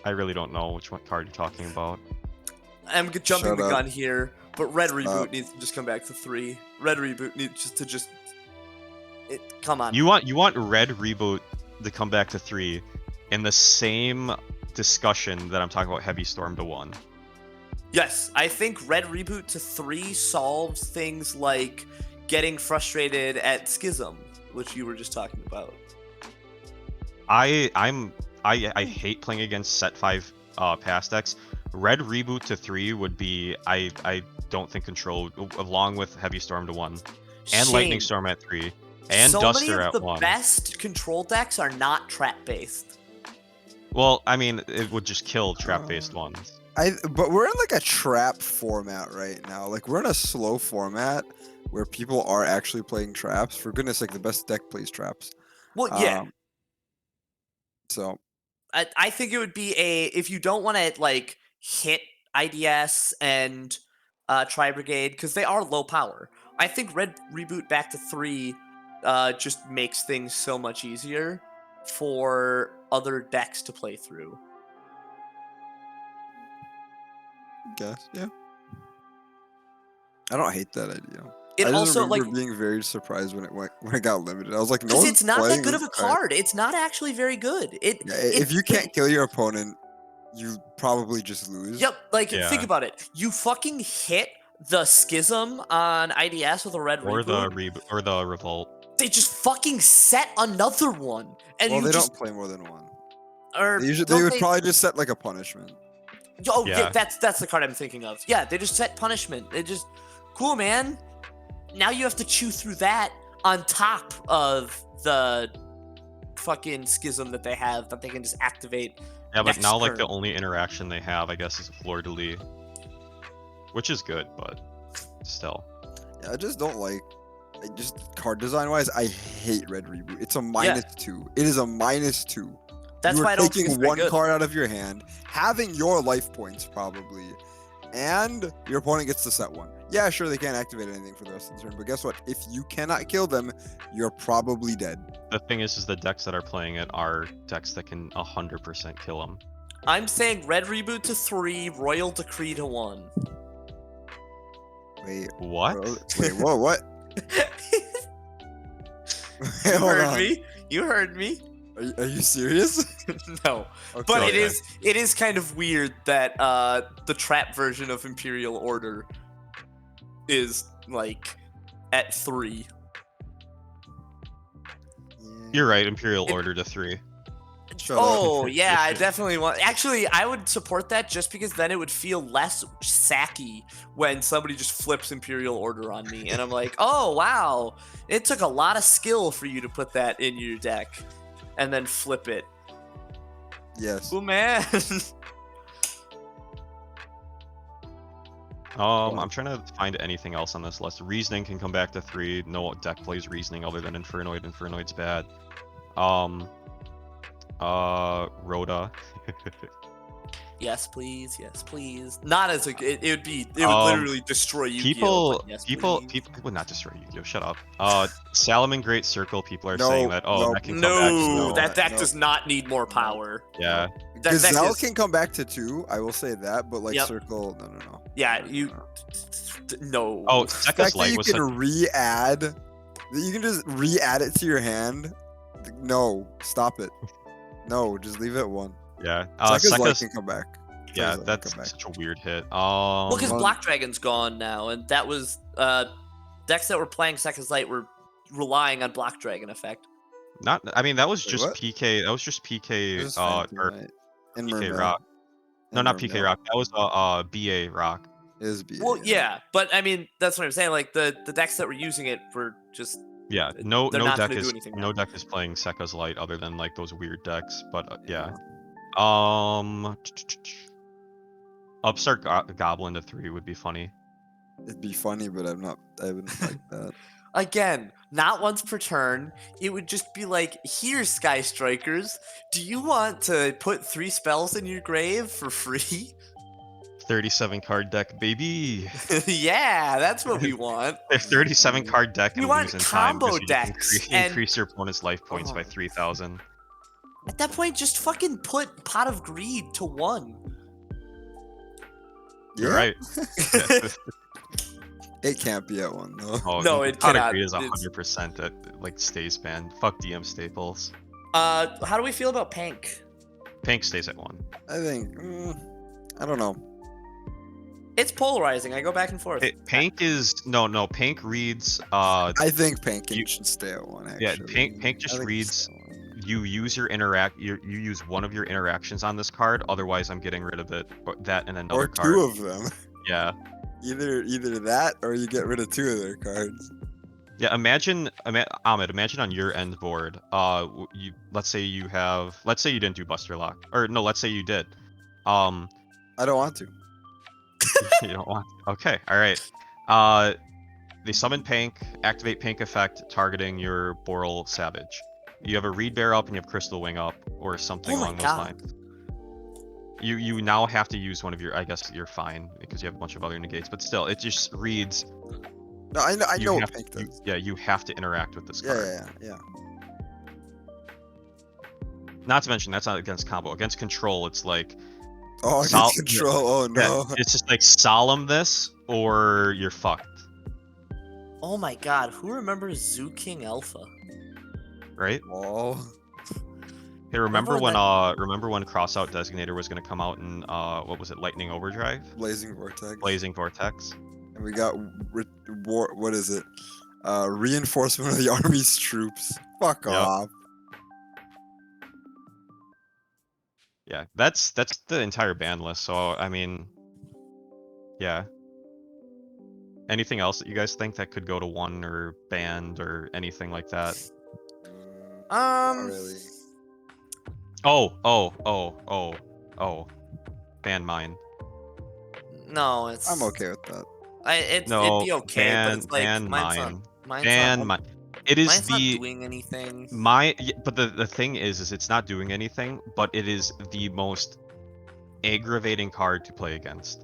I really don't know which one card you're talking about. I'm jumping Shut the up. gun here, but Red Stop. Reboot needs to just come back to 3. Red Reboot needs to just... Come on. You want Red Reboot to come back to 3 in the same discussion that I'm talking about Heavy Storm to 1. Yes, I think Red Reboot to 3 solves things like getting frustrated at Schism, which you were just talking about. I hate playing against set 5 pass decks. Red Reboot to 3 would be I don't think control, along with Heavy Storm to 1 and Shane, Lightning Storm at 3 and so Duster many at of the 1. best control decks are not trap based. Well, I mean, it would just kill trap based ones. But we're in like a trap format right now. Like we're in a slow format where people are actually playing traps. For goodness sake, the best deck plays traps. Well, yeah. So I think it would be if you don't want to like hit IDS and Tri Brigade because they are low power. I think Red Reboot back to 3 just makes things so much easier for other decks to play through. guess yeah. I don't hate that idea. It I just also remember like being very surprised when it got limited. I was like, no because one's it's not that playing good of this a card. It's not actually very good. If you can't kill your opponent, you probably just lose. Yep, like Yeah. think about it. You fucking hit the Schism on IDS with a Red Or Reboot. the Revolt. They just fucking set another one, and Well, you they just don't play more than one. or They don't would probably just set like a punishment. Oh, Yeah. that's the card I'm thinking of. Yeah, they just set punishment. They just cool, man. Now you have to chew through that on top of the fucking Schism that they have that they can just activate. Yeah, but next now like the turn. only interaction they have, I guess, is a Fleur de Lis, which is good, but still. Yeah, I just don't like. Just card design wise, I hate Red Reboot. It's a -2. It is a -2. That's you why I are don't think taking it's very one good. card out of your hand, having your life points probably, and your opponent gets to set one. Yeah, sure, they can't activate anything for the rest of the turn, but guess what? If you cannot kill them, you're probably dead. The thing is the decks that are playing it are decks that can 100% kill them. I'm saying Red Reboot to 3, Royal Decree to 1. Wait, What? Wait, whoa, what? You Hold heard on. me. You heard me. Are you serious? No, Okay, but okay. it is kind of weird that the trap version of Imperial Order is like at 3. Yeah. You're right, Imperial It- Order to 3. Shut Oh up. yeah, I definitely want. Actually, I would support that just because then it would feel less sacky when somebody just flips Imperial Order on me, and I'm like, oh wow, it took a lot of skill for you to put that in your deck, and then flip it. Yes. Oh man. I'm trying to find anything else on this list. Reasoning can come back to 3. No deck plays Reasoning other than Infernoid. Infernoid's bad. Rhoda. Yes, please. Yes, please. Not as a. It would be. It would Um, literally destroy Yu-Gi-Oh. People, But yes, people, please. people would not destroy Yu-Gi-Oh. Shut up. Salaman Great Circle. People are No, saying that. Oh, no, that can come back. No, No. that deck no, does not need more power. Yeah. That deck Gazelle is- can come back to 2. I will say that, but like Yep. Circle, no. Yeah, you. No. Oh, The Sekka's fact that Light you was can such. re-add, that you can just re-add it to your hand. No, stop it. No, just leave it at 1. Yeah. Sekka's Light Sekka's. can come back. Yeah, Sekka's Light can that's come back. such a weird hit. Well, because Well- Black Dragon's gone now, and that was decks that were playing Sekka's Light were relying on Black Dragon effect. Not. I mean, that was Wait, just what? PK. That was just PK. Just Or Phantom Knight and PK Mermaid. Rock. No, And not PK Mermaid. Rock. That was BA Rock. It is BA, Well, yeah, but I mean that's what I'm saying. Like the decks that were using it were just Yeah. No. They're No not deck gonna do is. anything No now. deck is playing Sekka's Light other than like those weird decks. But yeah. Upstart Goblin to 3 would be funny. It'd be funny, but I wouldn't like that. again not once per turn. It would just be like, here, Sky Strikers, do you want to put 3 spells in your grave for free? 37 card deck, baby. Yeah, that's what we want. If 37 card deck We and want lose in time combo because you just decks, and- increase your opponent's life points by Oh. 3,000. At that point, just fucking put Pot of Greed to 1. You're Yeah? right. Yeah. It can't be at 1 though. Oh, No, it Pot of cannot. Greed is It's- 100% that like stays banned. Fuck DM staples. How do we feel about Pank? Pink stays at 1. I think. I don't know. It's polarizing. I go back and forth. Pink is no. Pink reads. I think Pancake You- should stay at 1. Yeah, Actually. Pink I just think it reads. should stay at 1. You use your you use one of your interactions on this card. Otherwise, I'm getting rid of it. Or that and another Or card. 2 of them. Yeah. Either that or you get rid of 2 of their cards. Yeah, imagine Ahmed, imagine on your end board, let's say you didn't do Buster Lock. Or no, let's say you did. I don't want to. You don't want. Okay, all right. They summon Pank, activate Pank effect, targeting your Boral Savage. You have a Reed Bear up and you have Crystal Wing up, or something Oh my along those God. lines. You now have to use one of your. I guess you're fine because you have a bunch of other negates, but still, it just reads. No, I know. I You know have what Pink to, does. you have to interact with this Yeah, card. yeah. Not to mention that's not against combo. Against control, it's like Oh, I Sol- get control. Oh no. yeah, it's just like solemn this or you're fucked, Oh my god, who remembers Zoo King Alpha? right? Oh. Hey, remember Remember when Crossout Designator was gonna come out in what was it, Lightning Overdrive? Blazing Vortex. Blazing Vortex. And we got what is it? Reinforcement of the army's troops. Fuck Yep. off. Yeah, that's the entire ban list. So I mean, yeah. Anything else that you guys think that could go to 1 or banned or anything like that? Not really. Oh. Ban mine. No, it's. I'm okay with that. No, it'd be okay, but it's like ban mine's mine. not. Mine's Ban not. mine. It is Mine's the not doing anything. but the thing is it's not doing anything, but it is the most aggravating card to play against.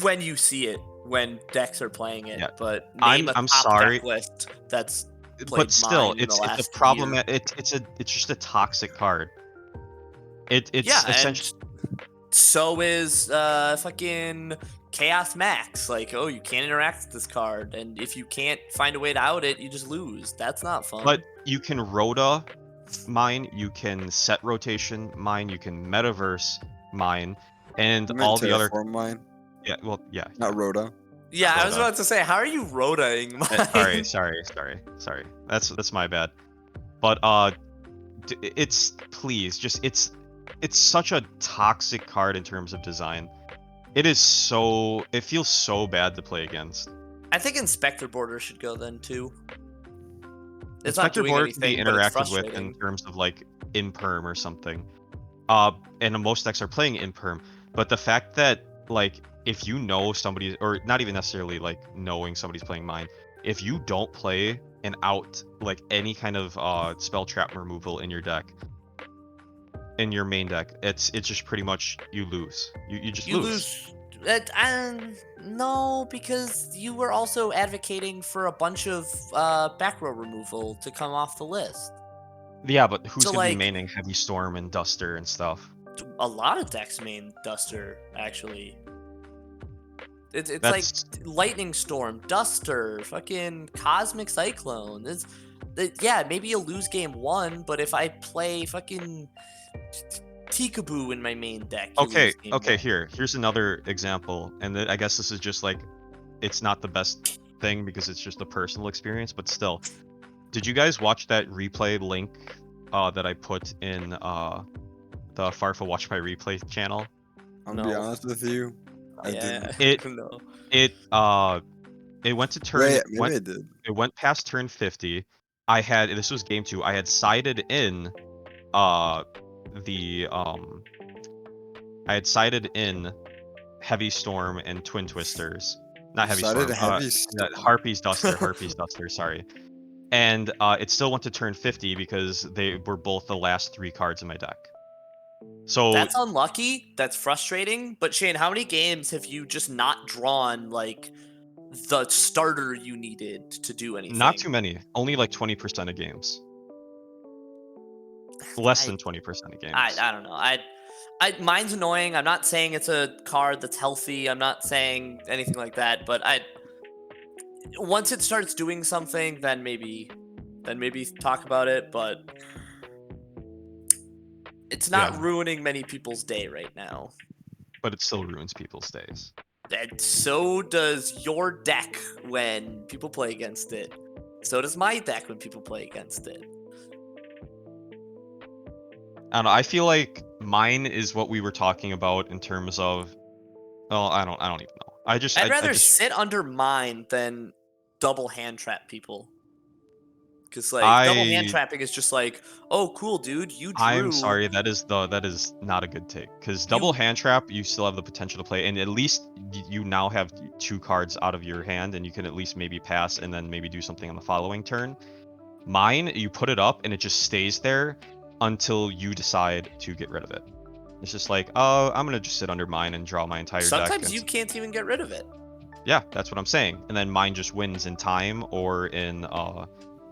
When you see it, when decks are playing it, Yeah. but I'm name a top sorry. deck list that's played But still, mine in the it's last a problem. year. It's just a toxic card. It's Yeah, essentially and so is fucking Chaos Max. Like, oh, you can't interact with this card, and if you can't find a way to out it, you just lose. That's not fun. but you can Rhoda mine, you can set rotation mine, you can metaverse mine, and You meant all the other Terraform mine, yeah, well, yeah. not Rhoda. yeah, I was Rhoda. about to say, how are you Rhodaing mine? Sorry. That's my bad. But it's please just it's such a toxic card in terms of design. It feels so bad to play against. I think Inspector Border should go then too. It's not Inspector doing Border can be anything, but it's interacted with in frustrating. terms of like imperm or something. And most decks are playing imperm, but the fact that like if you know somebody, or not even necessarily like knowing somebody's playing mine, if you don't play an out like any kind of spell trap removal in your deck, in your main deck, it's just pretty much you lose. You just You lose. no, because you were also advocating for a bunch of back row removal to come off the list. Yeah, but who's So, gonna be like, maining Heavy Storm and Duster and stuff? a lot of decks main Duster, actually. It's like That's Lightning Storm, Duster, fucking Cosmic Cyclone. Yeah, maybe you'll lose game 1, but if I play fucking Tikaboo in my main deck, you okay. lose game Okay, 1. here's another example, and I guess this is just like, it's not the best thing because it's just a personal experience, but still. Did you guys watch that replay link that I put in the Farfa Watch My Replay channel? I'm gonna be No. honest with you. I Yeah, didn't. no. It went to turn Wait, maybe I did. it went past turn 50. This was game 2. I had sided in the I had sided in Heavy Storm and Twin Twisters. Not Heavy Decided Storm. Heavy Storm. Harpy's Duster, sorry. And it still went to turn 50 because they were both the last 3 cards in my deck. So That's unlucky. That's frustrating. But Shane, how many games have you just not drawn like the starter you needed to do anything? not too many. Only like 20% of games. Less I- than 20% of games. I don't know. Mine's annoying. I'm not saying it's a card that's healthy. I'm not saying anything like that. But once it starts doing something, then maybe talk about it. But it's not Yeah. ruining many people's day right now. But it still ruins people's days. And so does your deck when people play against it. So does my deck when people play against it. I don't know. I feel like mine is what we were talking about in terms of. Well, I don't even know. I'd rather sit under mine than double hand trap people. Because like double hand trapping is just like, oh cool, dude, you drew. I'm sorry, that is not a good take. Because double hand trap, you still have the potential to play, and at least you now have 2 cards out of your hand, and you can at least maybe pass and then maybe do something on the following turn. Mine, you put it up and it just stays there until you decide to get rid of it. It's just like, oh, I'm gonna just sit under mine and draw my entire deck. Sometimes you can't even get rid of it. Yeah, that's what I'm saying. And then mine just wins in time or in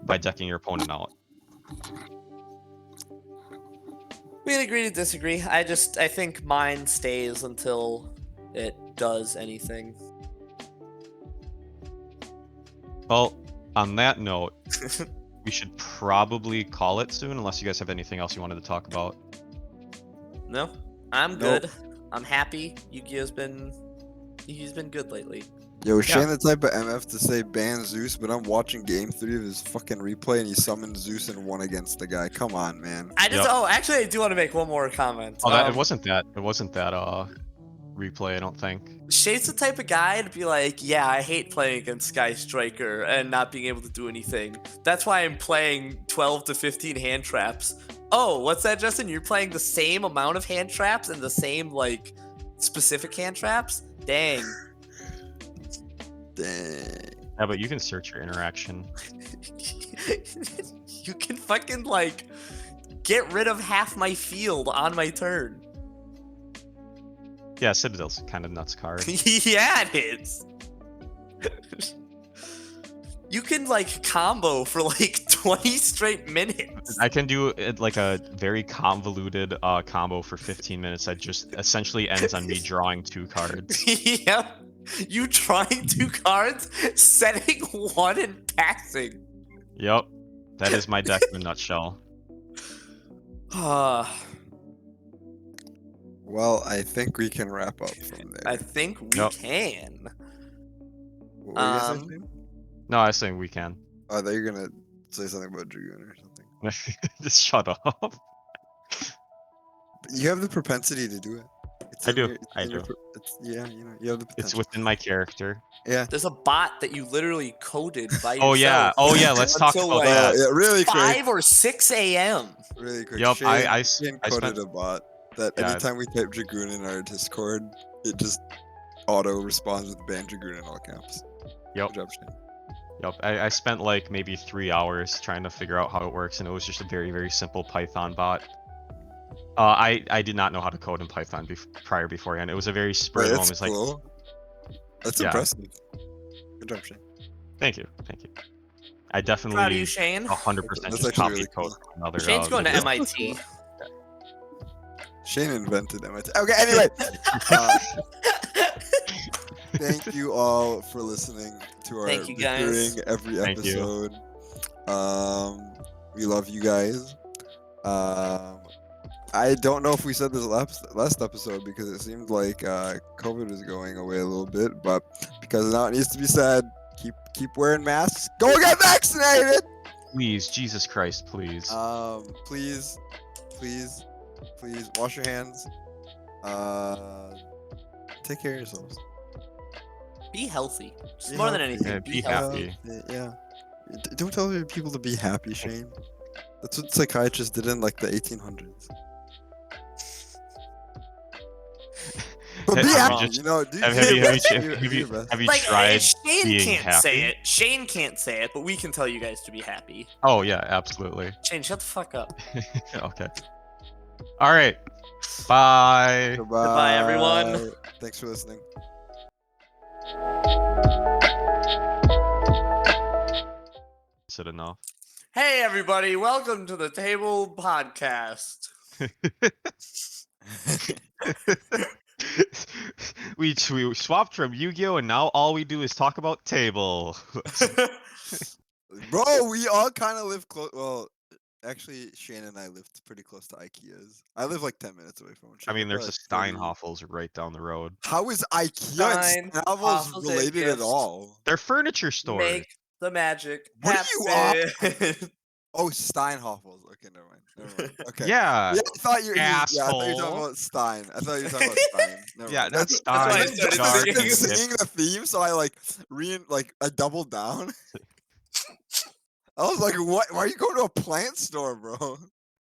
by decking your opponent out. We can agree to disagree. I think mine stays until it does anything. Well, on that note, we should probably call it soon, unless you guys have anything else you wanted to talk about. No, I'm Nope. good. I'm happy. Yu-Gi-Oh's been good lately. Yo, Shane the type of MF to say ban Zeus, but I'm watching game 3 of his fucking replay and he summoned Zeus and won against the guy. Come on, man. Actually, I do want to make one more comment. Oh, it wasn't that replay, I don't think. Shade's the type of guy to be like, yeah, I hate playing against Sky Striker and not being able to do anything. That's why I'm playing 12 to 15 hand traps. Oh, what's that, Justin? You're playing the same amount of hand traps and the same, like, specific hand traps? Dang. Dang. Yeah, but you can search your interaction. You can fucking, like, get rid of half my field on my turn. Yeah, Citadel's kind of nuts card. Yeah, it is. You can like combo for like 20 straight minutes. I can do like a very convoluted combo for 15 minutes that just essentially ends on me drawing 2 cards. Yep. You drawing 2 cards, setting 1 and passing. Yep. That is my deck in a nutshell. Well, I think we can wrap up from there. I think we can. What were you gonna say, Shane? No, I was saying we can. Oh, I thought you were gonna say something about Dragoon or something. Just shut up. You have the propensity to do it. It's I in do. Your, it's I in your do. yeah, you have the It's potential. within my character. Yeah. There's a bot that you literally coded by Oh yeah. yourself. Oh yeah. Let's talk Until, about like, that. Yeah, really quick. 5 or 6 a.m. Really quick. Yup, I Shane I coded spent. a bot that Yeah. anytime we type Dragoon in our Discord, it just auto responds with ban Dragoon in all caps. Yep. Good job, Shane. Yup. I spent like maybe 3 hours trying to figure out how it works, and it was just a very simple Python bot. I did not know how to code in Python beforehand. It was a very spur of the moment. That's It's like, cool. That's yeah. impressive. Good job, Shane. Thank you. I Proud of you, definitely Shane. 100% That's just actually copied really code cool. from another. Shane's going to video. MIT. Shane invented MIT. Okay, anyway. Thank you all for listening to our Thank you, guys. bickering every Thank you. episode. We love you guys. I don't know if we said this last episode because it seemed like COVID was going away a little bit, but because now it needs to be said, keep wearing masks. Go get vaccinated. Please, Jesus Christ, please. Please wash your hands. Take care of yourselves. Be healthy. Just Be more than healthy. anything, Yeah, be be healthy. happy. Yeah. Don't tell people to be happy, Shane. That's what psychiatrists did in like the 1800s. But be Have you happy, just- you know. Do Have your you best. Do your best. have you Like, tried Shane being can't happy? say it. Shane can't say it, but we can tell you guys to be happy. Oh yeah, absolutely. Shane, shut the fuck up. Okay. All right. Bye. Goodbye, everyone. Thanks for listening. Is it enough? Hey, everybody. Welcome to the Table Podcast. we swapped from Yu-Gi-Oh, and now all we do is talk about table. Bro, we all kind of live close. Well, actually, Shane and I lived pretty close to Ikea's. I live like 10 minutes away from it. I mean, Shane, there's a about 30. Steinhoffels right down the road. How is IKEA and Steinhoffels Steinhoffels related at gifts. all? They're furniture stores. Make the magic What are you happen. Oh, Steinhoffels. Okay, never mind. Okay. Yeah. Yeah, I thought you were talking Asshole. about Stein. I thought you were talking about Stein. Never Yeah, mind. that's why I Stein. started Dark singing. and singing the theme, so I I doubled down. I was like, what? Why are you going to a plant store, bro?